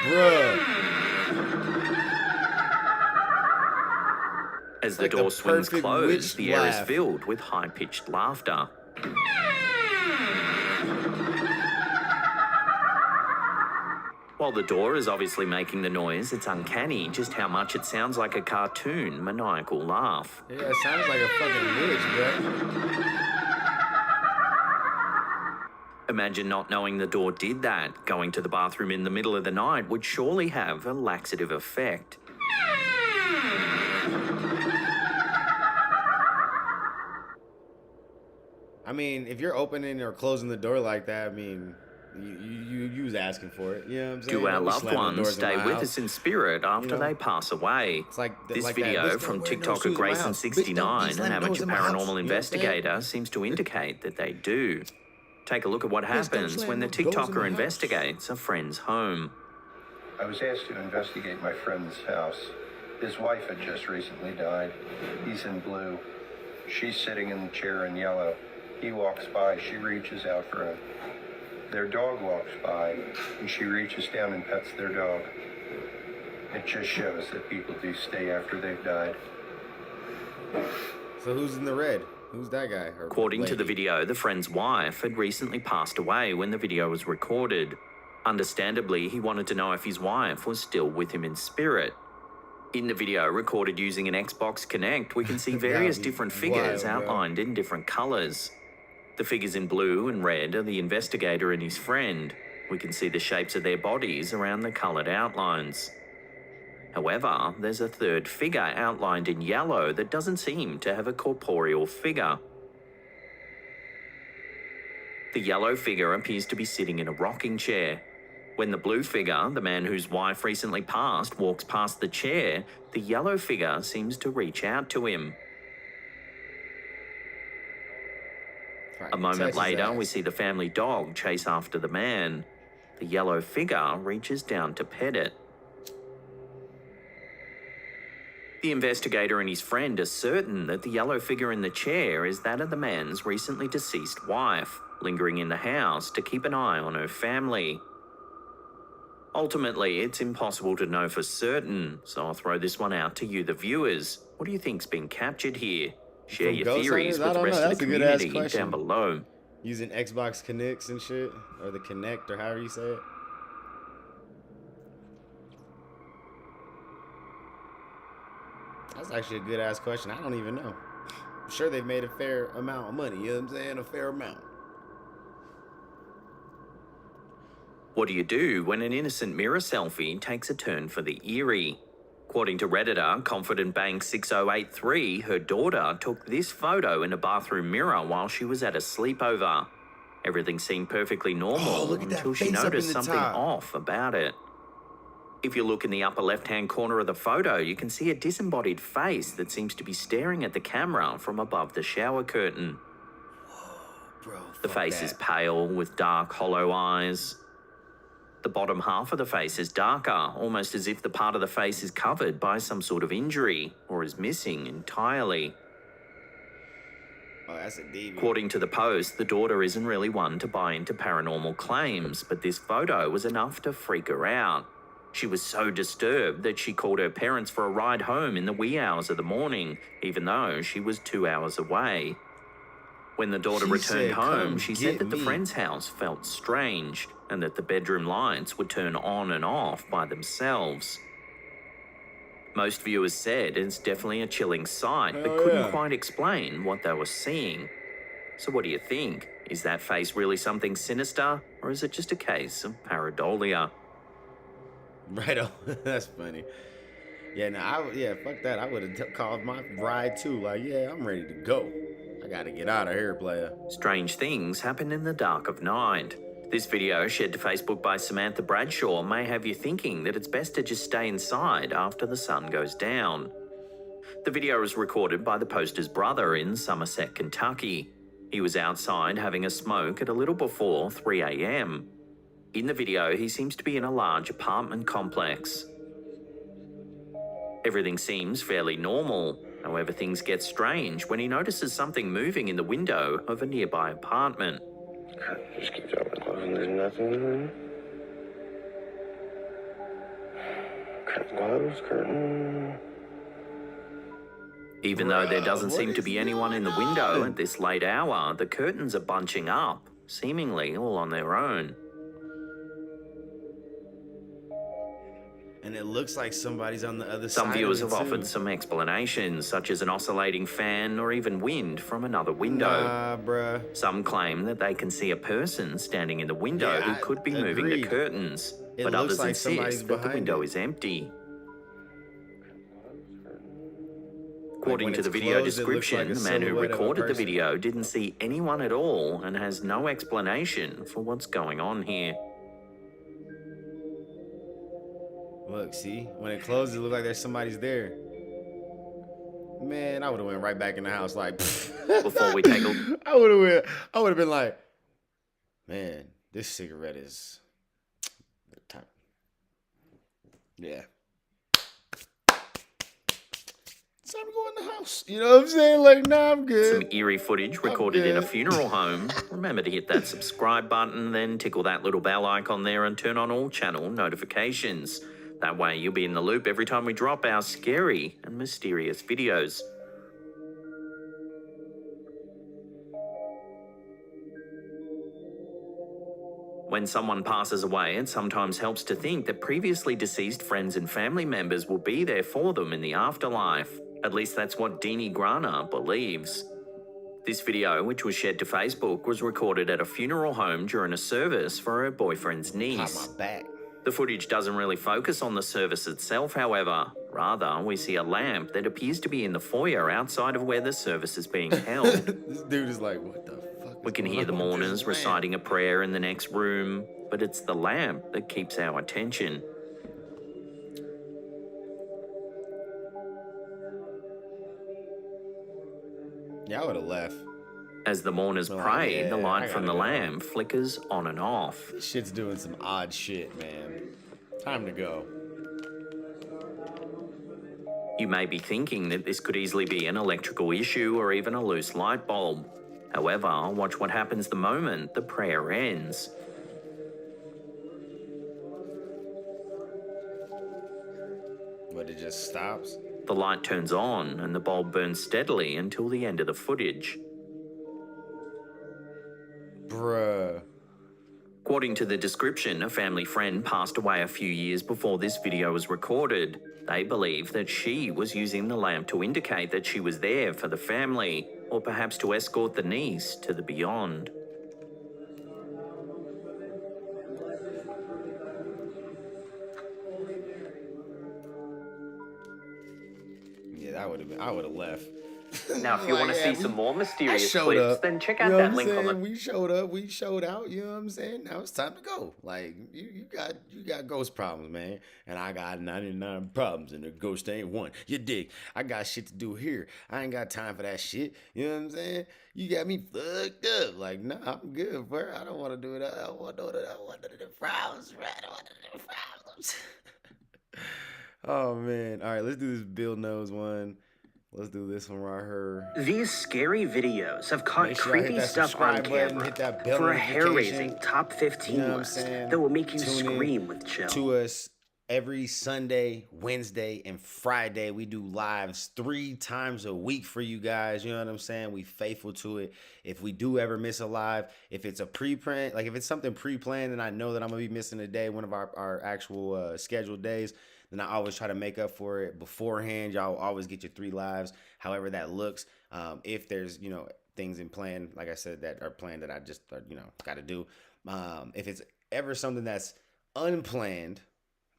Bruh. As the door swings closed, the air is filled with high-pitched laughter. While the door is obviously making the noise, it's uncanny just how much it sounds like a cartoon maniacal laugh. Yeah, it sounds like a fucking witch, bro. Imagine not knowing the door did that. Going to the bathroom in the middle of the night would surely have a laxative effect. I mean, if you're opening or closing the door like that, I mean, you was asking for it. You know what I'm saying? Do our loved ones stay with us in spirit after they pass away? It's like this like video from TikToker Grayson69, an amateur paranormal investigator, seems to indicate that they do. Take a look at what happens when the TikToker investigates a friend's home. I was asked to investigate my friend's house. His wife had just recently died. He's in blue. She's sitting in the chair in yellow. He walks by, she reaches out for him. Their dog walks by, and she reaches down and pets their dog. It just shows that people do stay after they've died. So who's in the red? Who's that guy? According to the video, the friend's wife had recently passed away when the video was recorded. Understandably, he wanted to know if his wife was still with him in spirit. In the video, recorded using an Xbox Kinect, we can see various different figures outlined in different colours. The figures in blue and red are the investigator and his friend. We can see the shapes of their bodies around the coloured outlines. However, there's a third figure outlined in yellow that doesn't seem to have a corporeal figure. The yellow figure appears to be sitting in a rocking chair. When the blue figure, the man whose wife recently passed, walks past the chair, the yellow figure seems to reach out to him. A moment later, we see the family dog chase after the man. The yellow figure reaches down to pet it. The investigator and his friend are certain that the yellow figure in the chair is that of the man's recently deceased wife, lingering in the house to keep an eye on her family. Ultimately, it's impossible to know for certain, so I'll throw this one out to you, the viewers. What do you think's been captured here? Share your theories with the rest of the community down below. Using Xbox Kinects and shit, or the Kinect, or however you say it. That's actually a good ass question. I don't even know. I'm sure they've made a fair amount of money. You know what I'm saying? A fair amount. What do you do when an innocent mirror selfie takes a turn for the eerie? According to Redditor Confident Bank 6083, her daughter took this photo in a bathroom mirror while she was at a sleepover. Everything seemed perfectly normal until she noticed something off about it. If you look in the upper left-hand corner of the photo, you can see a disembodied face that seems to be staring at the camera from above the shower curtain. Bro, The face is pale with dark, hollow eyes. The bottom half of the face is darker, almost as if the part of the face is covered by some sort of injury or is missing entirely. Oh, that's a deviant. According to the Post, the daughter isn't really one to buy into paranormal claims, but this photo was enough to freak her out. She was so disturbed that she called her parents for a ride home in the wee hours of the morning, even though she was 2 hours away. When the daughter returned home, she said that the friend's house felt strange and that the bedroom lights would turn on and off by themselves. Most viewers said it's definitely a chilling sight, but couldn't quite explain what they were seeing. So what do you think? Is that face really something sinister, or is it just a case of pareidolia? Right on. That's funny. Yeah, fuck that. I would have called my ride too. Like, yeah, I'm ready to go. I gotta get out of here, player. Strange things happen in the dark of night. This video, shared to Facebook by Samantha Bradshaw, may have you thinking that it's best to just stay inside after the sun goes down. The video was recorded by the poster's brother in Somerset, Kentucky. He was outside having a smoke at a little before 3 a.m. In the video, he seems to be in a large apartment complex. Everything seems fairly normal. However, things get strange when he notices something moving in the window of a nearby apartment. Just keeps open and closing. There's nothing in there. Curtain closed, curtain. Even though there doesn't seem to be anyone in the window at this late hour, the curtains are bunching up, seemingly all on their own. And it looks like somebody's on the other side. Some viewers have offered some explanations, such as an oscillating fan or even wind from another window. Nah, bruh. Some claim that they can see a person standing in the window who could be moving the curtains, but others insist that the window is empty. According to the video description, the man who recorded the video didn't see anyone at all and has no explanation for what's going on here. Look, see? When it closes, it looks like there's somebody's there. Man, I would have went right back in the house like... Before we take a... I would have been like, man, this cigarette is... Yeah. It's time to go in the house. You know what I'm saying? Like, nah, I'm good. Some eerie footage recorded in a funeral home. Remember to hit that subscribe button, then tickle that little bell icon there and turn on all channel notifications. That way you'll be in the loop every time we drop our scary and mysterious videos. When someone passes away, it sometimes helps to think that previously deceased friends and family members will be there for them in the afterlife. At least that's what Deanie Grana believes. This video, which was shared to Facebook, was recorded at a funeral home during a service for her boyfriend's niece. My back. The footage doesn't really focus on the service itself, however. Rather, we see a lamp that appears to be in the foyer outside of where the service is being held. This dude is like, what the fuck? We can hear the mourners reciting a prayer in the next room, but it's the lamp that keeps our attention. Yeah, I would have left. As the mourners pray, the light from the lamp flickers on and off. This shit's doing some odd shit, man. Time to go. You may be thinking that this could easily be an electrical issue or even a loose light bulb. However, watch what happens the moment the prayer ends. But it just stops? The light turns on and the bulb burns steadily until the end of the footage. Bruh. According to the description, a family friend passed away a few years before this video was recorded. They believe that she was using the lamp to indicate that she was there for the family, or perhaps to escort the niece to the beyond. Yeah, I would have left. Now, if you want to see some more mysterious showed clips, up. then check You out know that what I'm link on the saying? We showed up, we showed out, you know what I'm saying? Now it's time to go. Like, you got ghost problems, man. And I got 99 problems, and the ghost ain't one. You dig? I got shit to do here. I ain't got time for that shit. You know what I'm saying? You got me fucked up. Like, nah, I'm good, bro. I don't want to do it. I don't want to do it. I don't want to do the problems, bro. I don't want to do the problems. Oh, man. All right, let's do this Bill Knows one. Let's do this one right here. These scary videos have caught creepy stuff on camera button, for a hair-raising top 15 you know list that will make you scream with chill. To us every Sunday, Wednesday, and Friday. We do lives 3 times a week for you guys. You know what I'm saying? We faithful to it. If we do ever miss a live, if it's a pre-planned, like if it's something pre-planned and I know that I'm going to be missing a day, one of our actual scheduled days, then I always try to make up for it beforehand. Y'all always get your 3 lives, however that looks. If there's, things in plan, like I said, that are planned that I just, got to do. If it's ever something that's unplanned,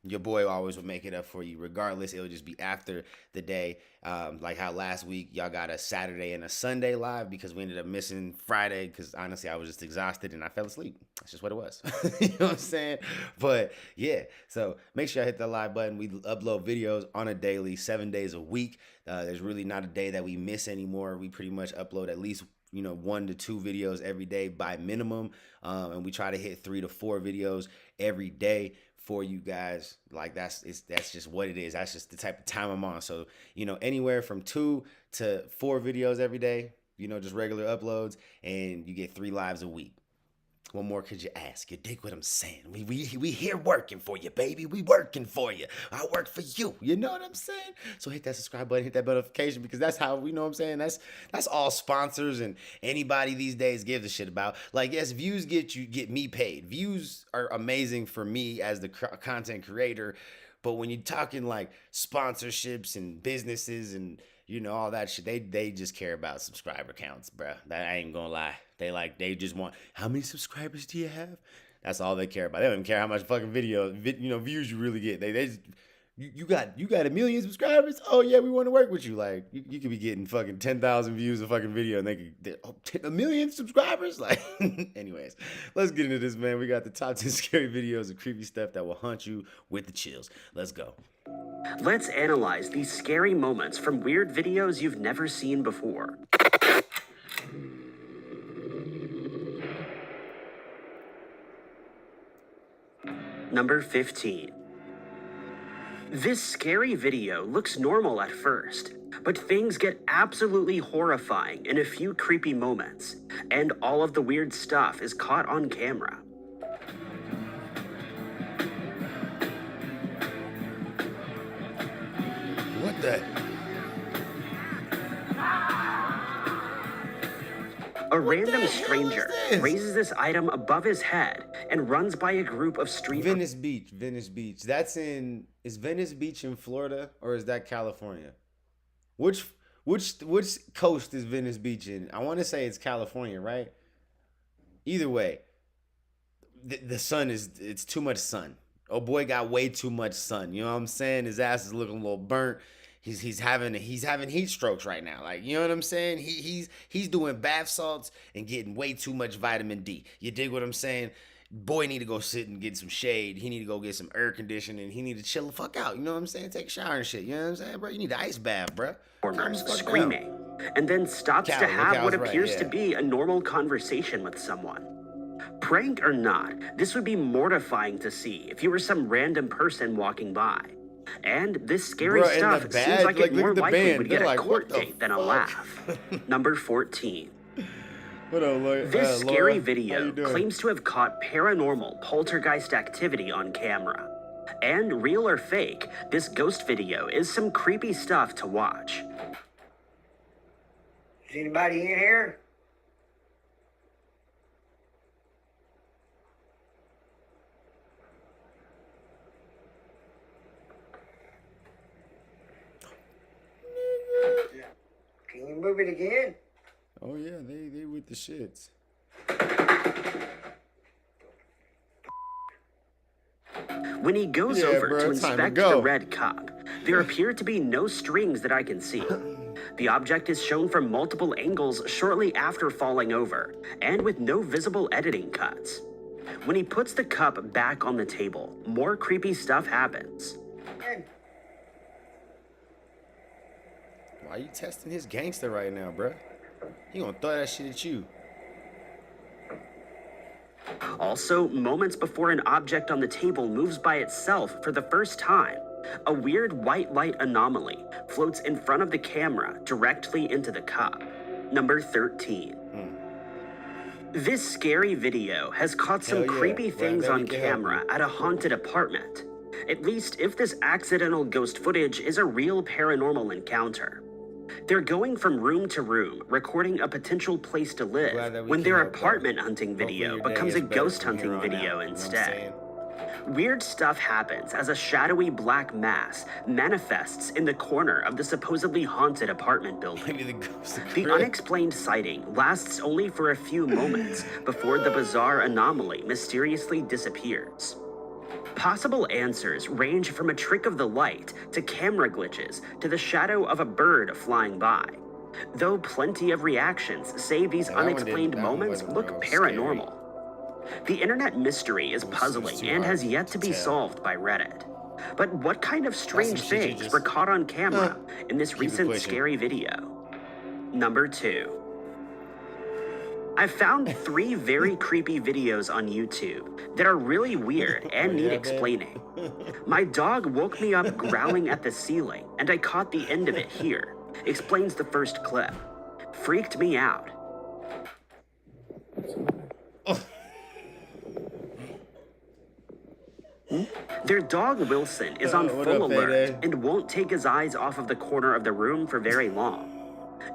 your boy always will make it up for you. Regardless, it'll just be after the day. Like how last week y'all got a Saturday and a Sunday live because we ended up missing Friday because honestly I was just exhausted and I fell asleep. That's just what it was. You know what I'm saying? But yeah, so make sure I hit the live button. We upload videos on a daily, 7 days a week. There's really not a day that we miss anymore. We pretty much upload at least 1 to 2 videos every day by minimum. And we try to hit 3 to 4 videos every day for you guys. Like that's just what it is. That's just the type of time I'm on. So, anywhere from 2 to 4 videos every day, just regular uploads, and you get 3 lives a week. What more could you ask? You dig what I'm saying? We here working for you, baby. We working for you. I work for you. You know what I'm saying? So hit that subscribe button, hit that notification, because that's how we know what I'm saying. That's all sponsors and anybody these days gives a shit about. Like, yes, views get me paid. Views are amazing for me as the content creator, but when you're talking like sponsorships and businesses and all that shit, they just care about subscriber counts, bruh. That I ain't gonna lie. They just want, how many subscribers do you have? That's all they care about. They don't even care how much fucking views you really get. They just, you got 1 million subscribers? Oh yeah, we want to work with you. Like you could be getting fucking 10,000 views a fucking video and they could 1 million subscribers? Like anyways, let's get into this, man. We got the top 10 scary videos of creepy stuff that will haunt you with the chills. Let's go. Let's analyze these scary moments from weird videos you've never seen before. Number 15. This scary video looks normal at first, but things get absolutely horrifying in a few creepy moments, and all of the weird stuff is caught on camera. What the? A random stranger raises this item above his head and runs by a group of street... Venice Beach. Is Venice Beach in Florida or is that California? Which coast is Venice Beach in? I want to say it's California, right? Either way, the sun it's too much sun. Oh boy got way too much sun. You know what I'm saying? His ass is looking a little burnt. He's having heat strokes right now. Like, you know what I'm saying? He's doing bath salts and getting way too much vitamin D. You dig what I'm saying? Boy need to go sit and get some shade. He need to go get some air conditioning. He need to chill the fuck out. You know what I'm saying? Take a shower and shit. You know what I'm saying, bro? You need an ice bath, bro. Screaming, and then stops to have what appears to be a normal conversation with someone. Prank or not, this would be mortifying to see if you were some random person walking by. And this scary stuff seems like it more likely would get a court date than a laugh. Number 14. This scary video claims to have caught paranormal poltergeist activity on camera. And real or fake, this ghost video is some creepy stuff to watch. Is anybody in here? Can you move it again? Oh yeah, they with the shits. When he goes over to inspect the red cup, there appear to be no strings that I can see. The object is shown from multiple angles shortly after falling over, and with no visible editing cuts. When he puts the cup back on the table, more creepy stuff happens. Why you testing his gangster right now, bruh? He gonna throw that shit at you. Also, moments before an object on the table moves by itself for the first time, a weird white light anomaly floats in front of the camera directly into the cup. Number 13. This scary video has caught some creepy things on camera at a haunted apartment. At least if this accidental ghost footage is a real paranormal encounter. They're going from room to room, recording a potential place to live, when their apartment hunting video becomes a ghost hunting video instead. Weird stuff happens as a shadowy black mass manifests in the corner of the supposedly haunted apartment building. The unexplained sighting lasts only for a few moments before the bizarre anomaly mysteriously disappears. Possible answers range from a trick of the light to camera glitches to the shadow of a bird flying by. Though plenty of reactions say these unexplained moments look paranormal. The internet mystery is puzzling and has yet to be solved by Reddit. But what kind of strange things were caught on camera in this recent scary video? Number 2. I found 3 very creepy videos on YouTube that are really weird and need explaining. My dog woke me up growling at the ceiling, and I caught the end of it here, explains the first clip. Freaked me out. Their dog Wilson is on full alert and won't take his eyes off of the corner of the room for very long.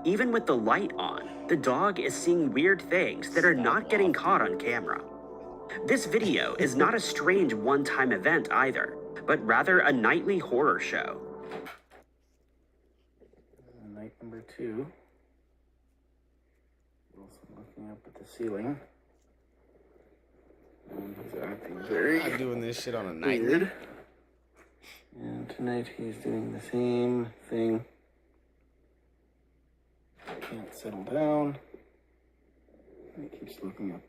Even with the light on, the dog is seeing weird things that are not getting caught on camera. This video is not a strange one-time event either, but rather a nightly horror show. Night number 2. Wilson looking up at the ceiling. And he's acting very I'm doing this shit on a night. weird. And tonight he's doing the same thing. Can't settle down. He keeps looking up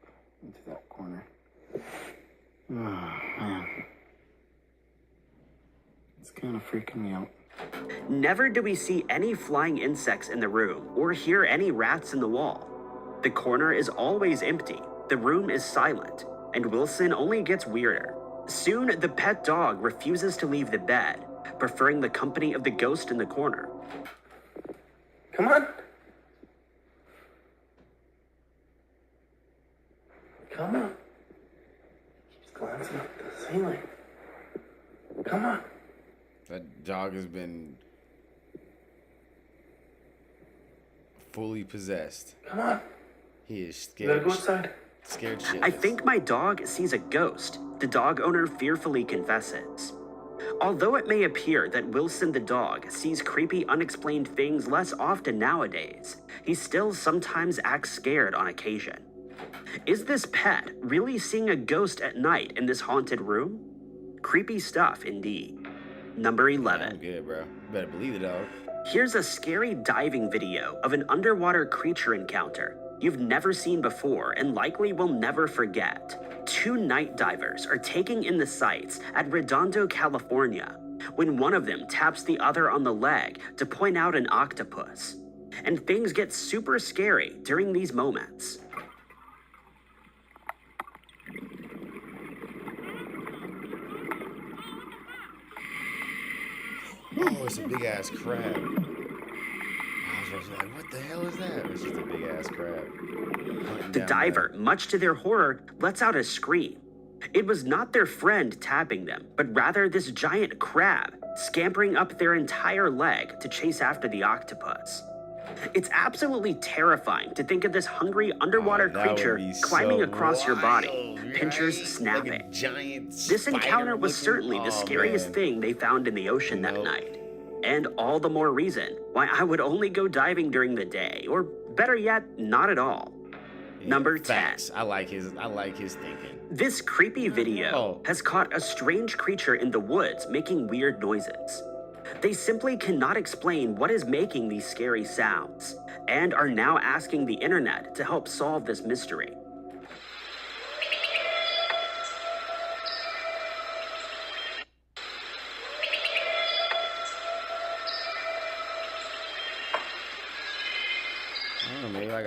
into that corner. Oh, man. It's kind of freaking me out. Never do we see any flying insects in the room or hear any rats in the wall. The corner is always empty, the room is silent, and Wilson only gets weirder. Soon, the pet dog refuses to leave the bed, preferring the company of the ghost in the corner. Come on. Come on. Keeps glancing up at the ceiling. Come on. That dog has been fully possessed. Come on. He is You scared. gotta go outside. Scared shit. I think my dog sees a ghost, the dog owner fearfully confesses. Although it may appear that Wilson the dog sees creepy unexplained things less often nowadays, he still sometimes acts scared on occasion. Is this pet really seeing a ghost at night in this haunted room? Creepy stuff indeed. Number 11. I'm good, bro. You better believe it, dog. Here's a scary diving video of an underwater creature encounter you've never seen before and likely will never forget. 2 night divers are taking in the sights at Redondo, California, when one of them taps the other on the leg to point out an octopus. And things get super scary during these moments. Oh, it's a big ass crab. I was like, what the hell is that? It's just a big ass crab. The diver, much to their horror, lets out a scream. It was not their friend tapping them, but rather this giant crab scampering up their entire leg to chase after the octopus. It's absolutely terrifying to think of this hungry underwater creature climbing across your body, pinchers snapping. This encounter was certainly the scariest thing they found in the ocean that night. And all the more reason why I would only go diving during the day, or better yet, not at all. Number 10. I like his thinking. This creepy video has caught a strange creature in the woods making weird noises. They simply cannot explain what is making these scary sounds, and are now asking the internet to help solve this mystery.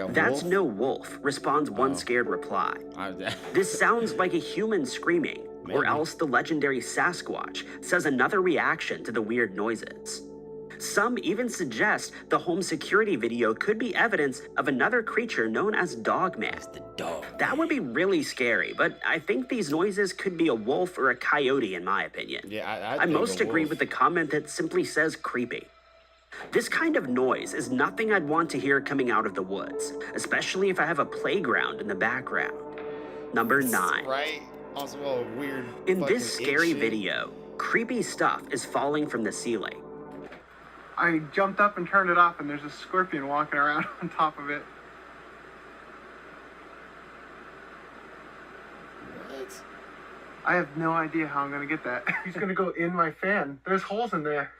That's no wolf, responds one scared reply. This sounds like a human screaming, or else the legendary Sasquatch, says another reaction to the weird noises. Some even suggest the home security video could be evidence of another creature known as Dogman. That would be really scary, but I think these noises could be a wolf or a coyote in my opinion. Yeah, I most agree with the comment that simply says creepy. This kind of noise is nothing I'd want to hear coming out of the woods, especially if I have a playground in the background. Number 9. Right? Also a weird. In this scary video, creepy stuff is falling from the ceiling. I jumped up and turned it off, and there's a scorpion walking around on top of it. What? I have no idea how I'm gonna get that. He's gonna go in my fan. There's holes in there.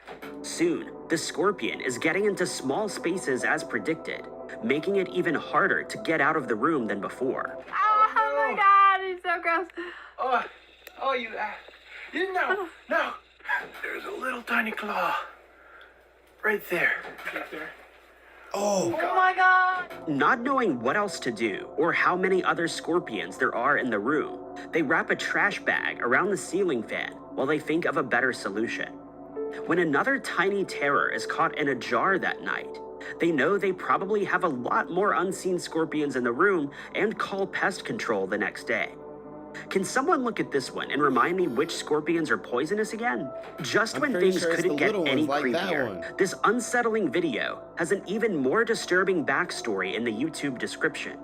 Soon, the scorpion is getting into small spaces as predicted, making it even harder to get out of the room than before. Oh my god, it's so gross. No. There's a little tiny claw. Right there. Oh my god. Not knowing what else to do or how many other scorpions there are in the room, they wrap a trash bag around the ceiling fan while they think of a better solution. When another tiny terror is caught in a jar that night, they know they probably have a lot more unseen scorpions in the room and call pest control the next day. Can someone look at this one and remind me which scorpions are poisonous again? Just when things couldn't get any creepier, this unsettling video has an even more disturbing backstory in the YouTube description.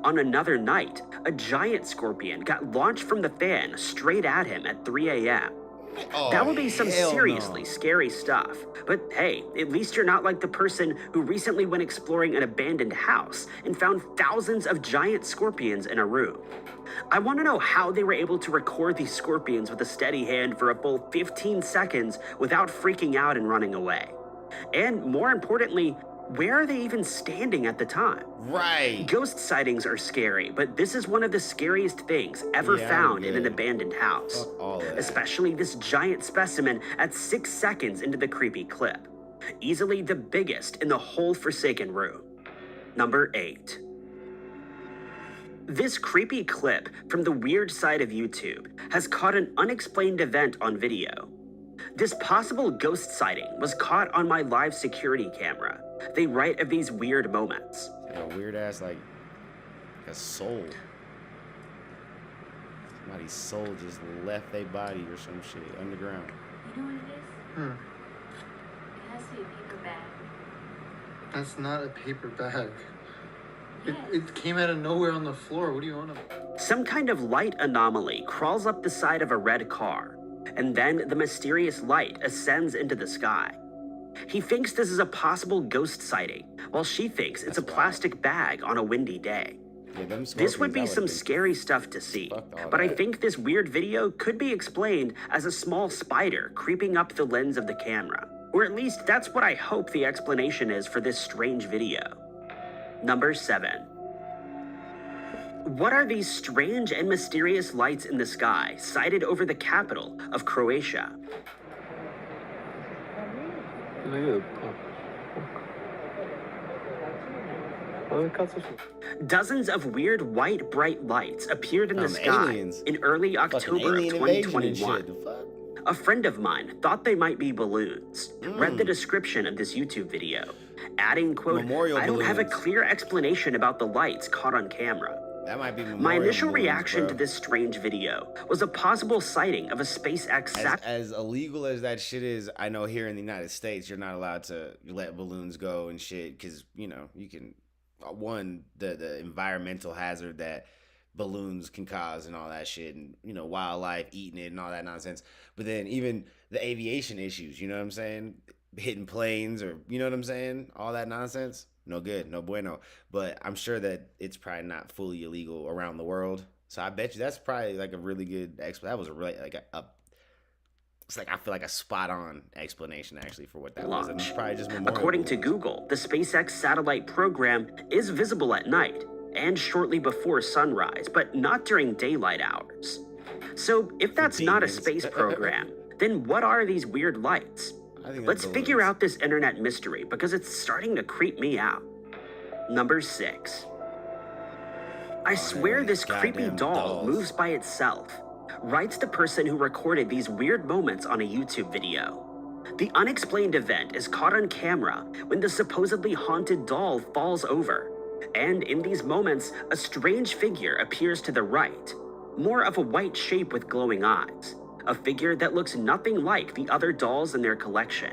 On another night, a giant scorpion got launched from the fan straight at him at 3 a.m. That would be some seriously scary stuff. But hey, at least you're not like the person who recently went exploring an abandoned house and found thousands of giant scorpions in a room. I want to know how they were able to record these scorpions with a steady hand for a full 15 seconds without freaking out and running away. And more importantly, where are they even standing at the time? Right. Ghost sightings are scary, but this is one of the scariest things ever found in an abandoned house. Especially this giant specimen at 6 seconds into the creepy clip. Easily the biggest in the whole Forsaken room. Number 8. This creepy clip from the weird side of YouTube has caught an unexplained event on video. This possible ghost sighting was caught on my live security camera. They write of these weird moments. A weird ass, like a soul. Somebody's soul just left their body or some shit underground. You know what it is? It has to be a paper bag. That's not a paper bag. It came out of nowhere on the floor. What do you want to... Some kind of light anomaly crawls up the side of a red car, and then the mysterious light ascends into the sky. He thinks this is a possible ghost sighting, while she thinks it's a plastic bag on a windy day. This would be some scary stuff to see, but I think this weird video could be explained as a small spider creeping up the lens of the camera. Or at least that's what I hope the explanation is for this strange video. Number 7. What are these strange and mysterious lights in the sky sighted over the capital of Croatia? Dozens of weird white bright lights appeared in the sky in early October of 2021. A friend of mine thought they might be balloons, read the description of this YouTube video, adding, quote, I don't have a clear explanation about the lights caught on camera. That might be my initial reaction to this strange video was a possible sighting of a SpaceX satellite. As illegal as that shit is, I know here in the United States, you're not allowed to let balloons go and shit because, you know, you can, one, the environmental hazard that balloons can cause and all that shit and, you know, wildlife eating it and all that nonsense. But then even the aviation issues, you know what I'm saying? Hitting planes or, you know what I'm saying? All that nonsense. No good, no bueno. But I'm sure that it's probably not fully illegal around the world. So I bet you that's probably like a really good that was a really like It's like, I feel like a spot-on explanation, actually, for what that was. And it's probably just According to Google, the SpaceX satellite program is visible at night and shortly before sunrise, but not during daylight hours. So if that's not a space program, then what are these weird lights? Let's figure out this internet mystery because it's starting to creep me out. Number 6. I swear this creepy doll moves by itself, writes the person who recorded these weird moments on a YouTube video. The unexplained event is caught on camera when the supposedly haunted doll falls over, and in these moments, a strange figure appears to the right, more of a white shape with glowing eyes, a figure that looks nothing like the other dolls in their collection.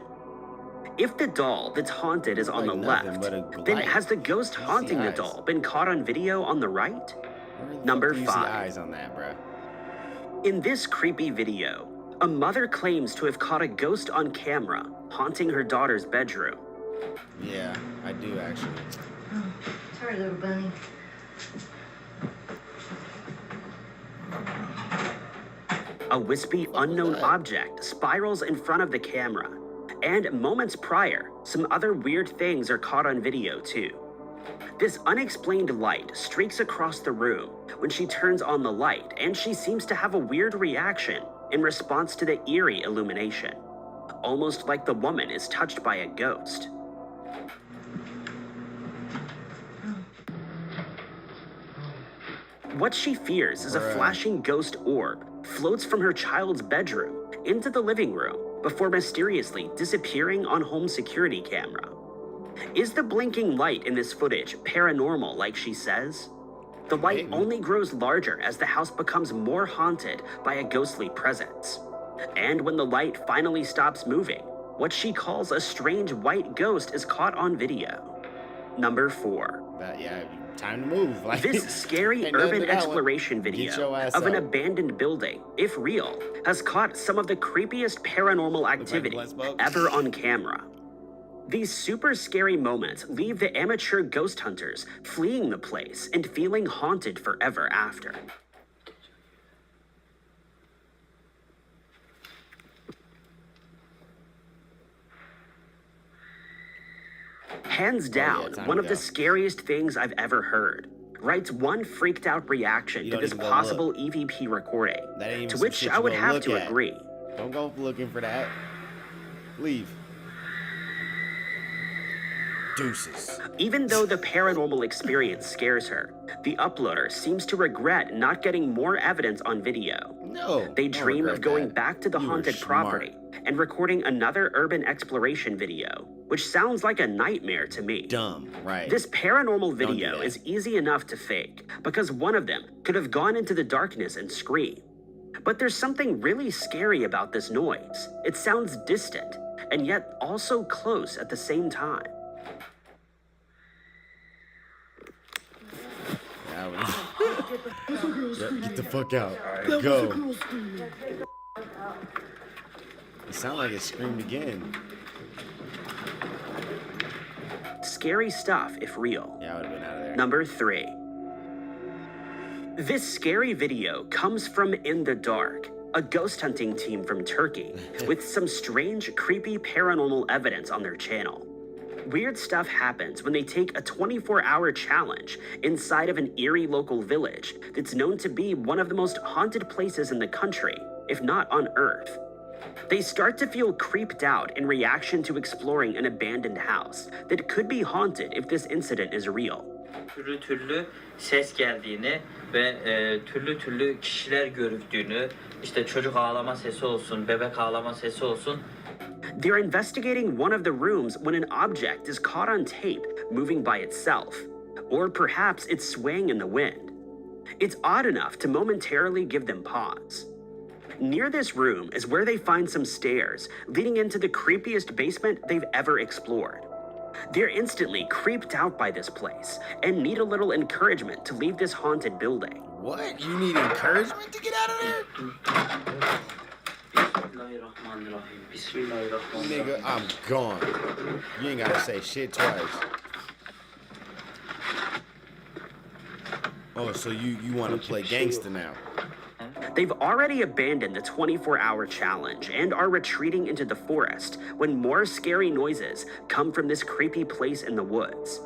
If the doll that's haunted is on the left, then has the ghost haunting the doll been caught on video on the right? Number 5. Eyes on that, bro. In this creepy video, a mother claims to have caught a ghost on camera haunting her daughter's bedroom. Yeah, I do actually. Oh, sorry, little bunny. A wispy, unknown object spirals in front of the camera, and moments prior, some other weird things are caught on video too. This unexplained light streaks across the room when she turns on the light, and she seems to have a weird reaction in response to the eerie illumination, almost like the woman is touched by a ghost. What she fears is a flashing ghost orb floats from her child's bedroom into the living room before mysteriously disappearing on home security camera. Is the blinking light in this footage paranormal like she says? The light only grows larger as the house becomes more haunted by a ghostly presence. And when the light finally stops moving, what she calls a strange white ghost is caught on video. Number 4. Time to move. Like, this scary urban exploration video of an abandoned building, if real, has caught some of the creepiest paranormal activity ever on camera. These super scary moments leave the amateur ghost hunters fleeing the place and feeling haunted forever after. Hands down, one of the scariest things I've ever heard, writes one freaked out reaction to this possible EVP recording, to which I would have to agree. Don't go looking for that. Leave. Deuces. Even though the paranormal experience scares her, the uploader seems to regret not getting more evidence on video. No. They dream of going back to the haunted property and recording another urban exploration video, which sounds like a nightmare to me. Dumb, right. This paranormal video is easy enough to fake because one of them could have gone into the darkness and screamed. But there's something really scary about this noise. It sounds distant and yet also close at the same time. Get the fuck out. Go. It sounded like it screamed again. Scary stuff if real. Yeah, I would have been out of there. Number 3. This scary video comes from In the Dark, a ghost hunting team from Turkey, with some strange, creepy paranormal evidence on their channel. Weird stuff happens when they take a 24-hour challenge inside of an eerie local village that's known to be one of the most haunted places in the country, if not on Earth. They start to feel creeped out in reaction to exploring an abandoned house that could be haunted if this incident is real. Türlü ses geldiğini ve türlü kişiler görüldüğünü, işte çocuk ağlama sesi olsun, bebek ağlama sesi olsun. They're investigating one of the rooms when an object is caught on tape moving by itself, or perhaps it's swaying in the wind. It's odd enough to momentarily give them pause. Near this room is where they find some stairs leading into the creepiest basement they've ever explored. They're instantly creeped out by this place and need a little encouragement to leave this haunted building. What? You need encouragement to get out of there? Nigga, I'm gone. You ain't gotta say shit twice. Oh, so you want to play gangster now? They've already abandoned the 24-hour challenge and are retreating into the forest when more scary noises come from this creepy place in the woods.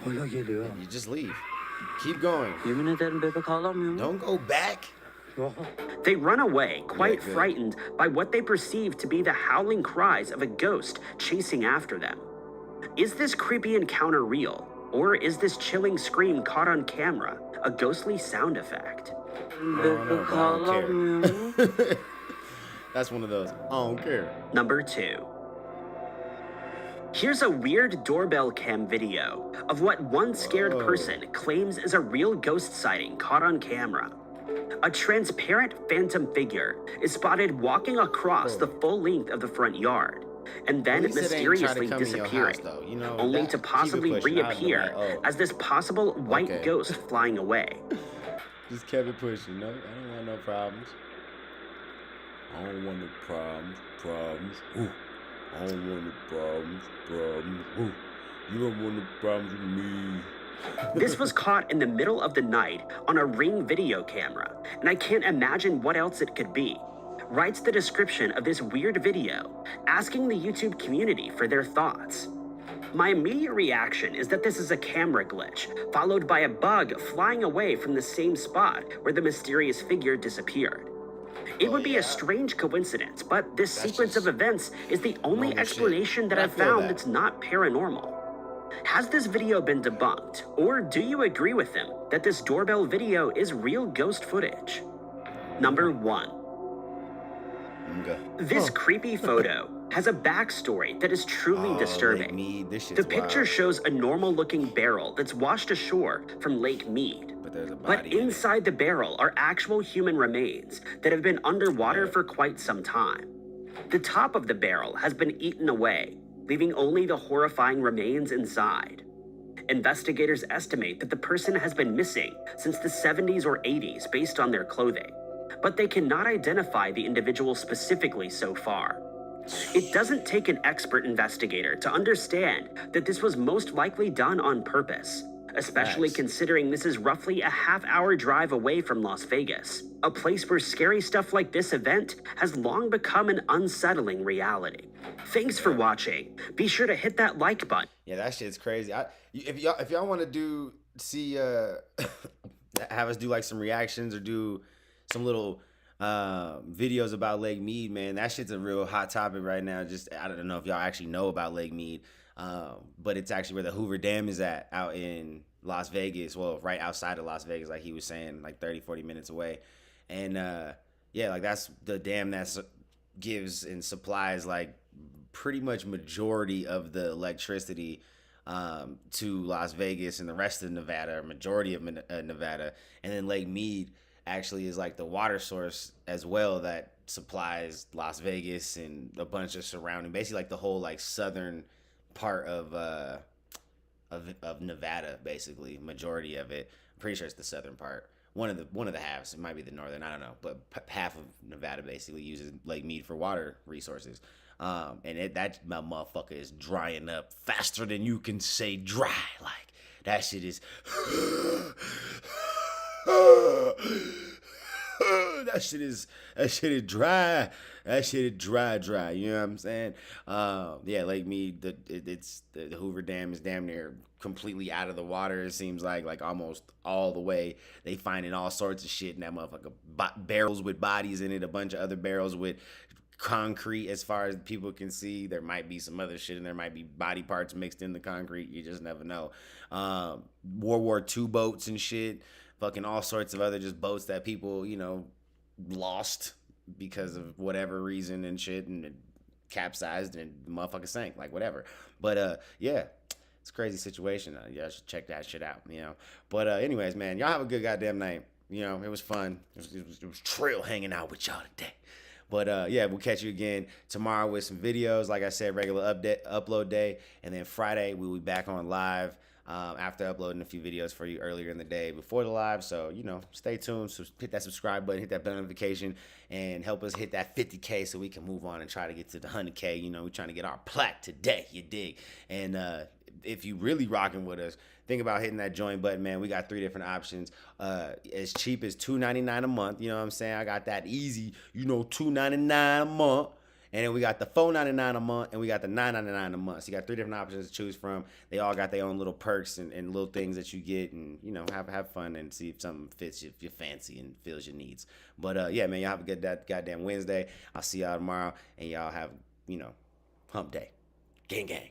You just leave. Keep going. Don't go back. They run away, quite frightened by what they perceive to be the howling cries of a ghost chasing after them. Is this creepy encounter real? Or is this chilling scream caught on camera a ghostly sound effect? I don't care. That's one of those. I don't care. Number 2. Here's a weird doorbell cam video of what one scared person claims is a real ghost sighting caught on camera. A transparent phantom figure is spotted walking across the full length of the front yard, and then mysteriously disappearing, only to possibly reappear as this possible white ghost flying away. Just kept it pushing. No, I don't want no problems. I don't want no problems. Ooh. I don't want no problems. Ooh. You don't want no problems with me. This was caught in the middle of the night on a Ring video camera, and I can't imagine what else it could be. Writes the description of this weird video, asking the YouTube community for their thoughts. My immediate reaction is that this is a camera glitch, followed by a bug flying away from the same spot where the mysterious figure disappeared. It would be a strange coincidence, but this sequence of events is the only explanation that I've found that's not paranormal. Has this video been debunked, or do you agree with him that this doorbell video is real ghost footage? Number 1. This creepy photo has a backstory that is truly disturbing. The picture shows a normal-looking barrel that's washed ashore from Lake Mead. But inside the barrel are actual human remains that have been underwater for quite some time. The top of the barrel has been eaten away, leaving only the horrifying remains inside. Investigators estimate that the person has been missing since the 70s or 80s based on their clothing, but they cannot identify the individual specifically so far. It doesn't take an expert investigator to understand that this was most likely done on purpose, especially considering this is roughly a half-hour drive away from Las Vegas, a place where scary stuff like this event has long become an unsettling reality. Thanks for watching. Be sure to hit that like button. Yeah, that shit's crazy. If y'all want to have us do like some reactions or do some little videos about Lake Mead, man, that shit's a real hot topic right now. Just I don't know if y'all actually know about Lake Mead, but it's actually where the Hoover Dam is at, out in Las Vegas. Well, right outside of Las Vegas, like he was saying, like 30-40 minutes away. And yeah, like that's the dam that gives and supplies like pretty much majority of the electricity to Las Vegas and the rest of Nevada, or majority of Nevada. And then Lake Mead actually is like the water source as well that supplies Las Vegas and a bunch of surrounding, basically like the whole like southern part of Nevada, basically majority of it. I'm pretty sure it's the southern part. One of the halves, it might be the northern, I don't know, but half of Nevada basically uses Lake Mead for water resources. And that motherfucker is drying up faster than you can say dry. Like that shit is that shit is dry. That shit is dry. You know what I'm saying? Yeah, Lake Mead, the Hoover Dam is damn near completely out of the water. It seems like almost all the way. They finding all sorts of shit in that motherfucker. Barrels with bodies in it, a bunch of other barrels with concrete as far as people can see. There might be some other shit and there might be body parts mixed in the concrete. You just never know. World War II boats and shit. Fucking all sorts of other just boats that people, lost because of whatever reason and shit, and it capsized and the motherfucker sank, like whatever. But yeah, it's a crazy situation. Y'all should check that shit out, But anyways, man, y'all have a good goddamn night. It was fun. It was trill hanging out with y'all today. But yeah, we'll catch you again tomorrow with some videos. Like I said, regular upload day. And then Friday, we'll be back on live after uploading a few videos for you earlier in the day before the live. So, you know, stay tuned. So hit that subscribe button, hit that bell notification, and help us hit that 50K so we can move on and try to get to the 100K. You know, we're trying to get our plaque today, you dig? And if you really rocking with us, think about hitting that join button, man. We got 3 different options. As cheap as $2.99 a month. You know what I'm saying? I got that easy, you know, $2.99 a month. And then we got the $4.99 a month, and we got the $9.99 a month. So you got 3 different options to choose from. They all got their own little perks and little things that you get, and you know, have fun and see if something fits your fancy and fills your needs. But yeah, man, y'all have a good goddamn Wednesday. I'll see y'all tomorrow, and y'all have, you know, hump day. Gang gang.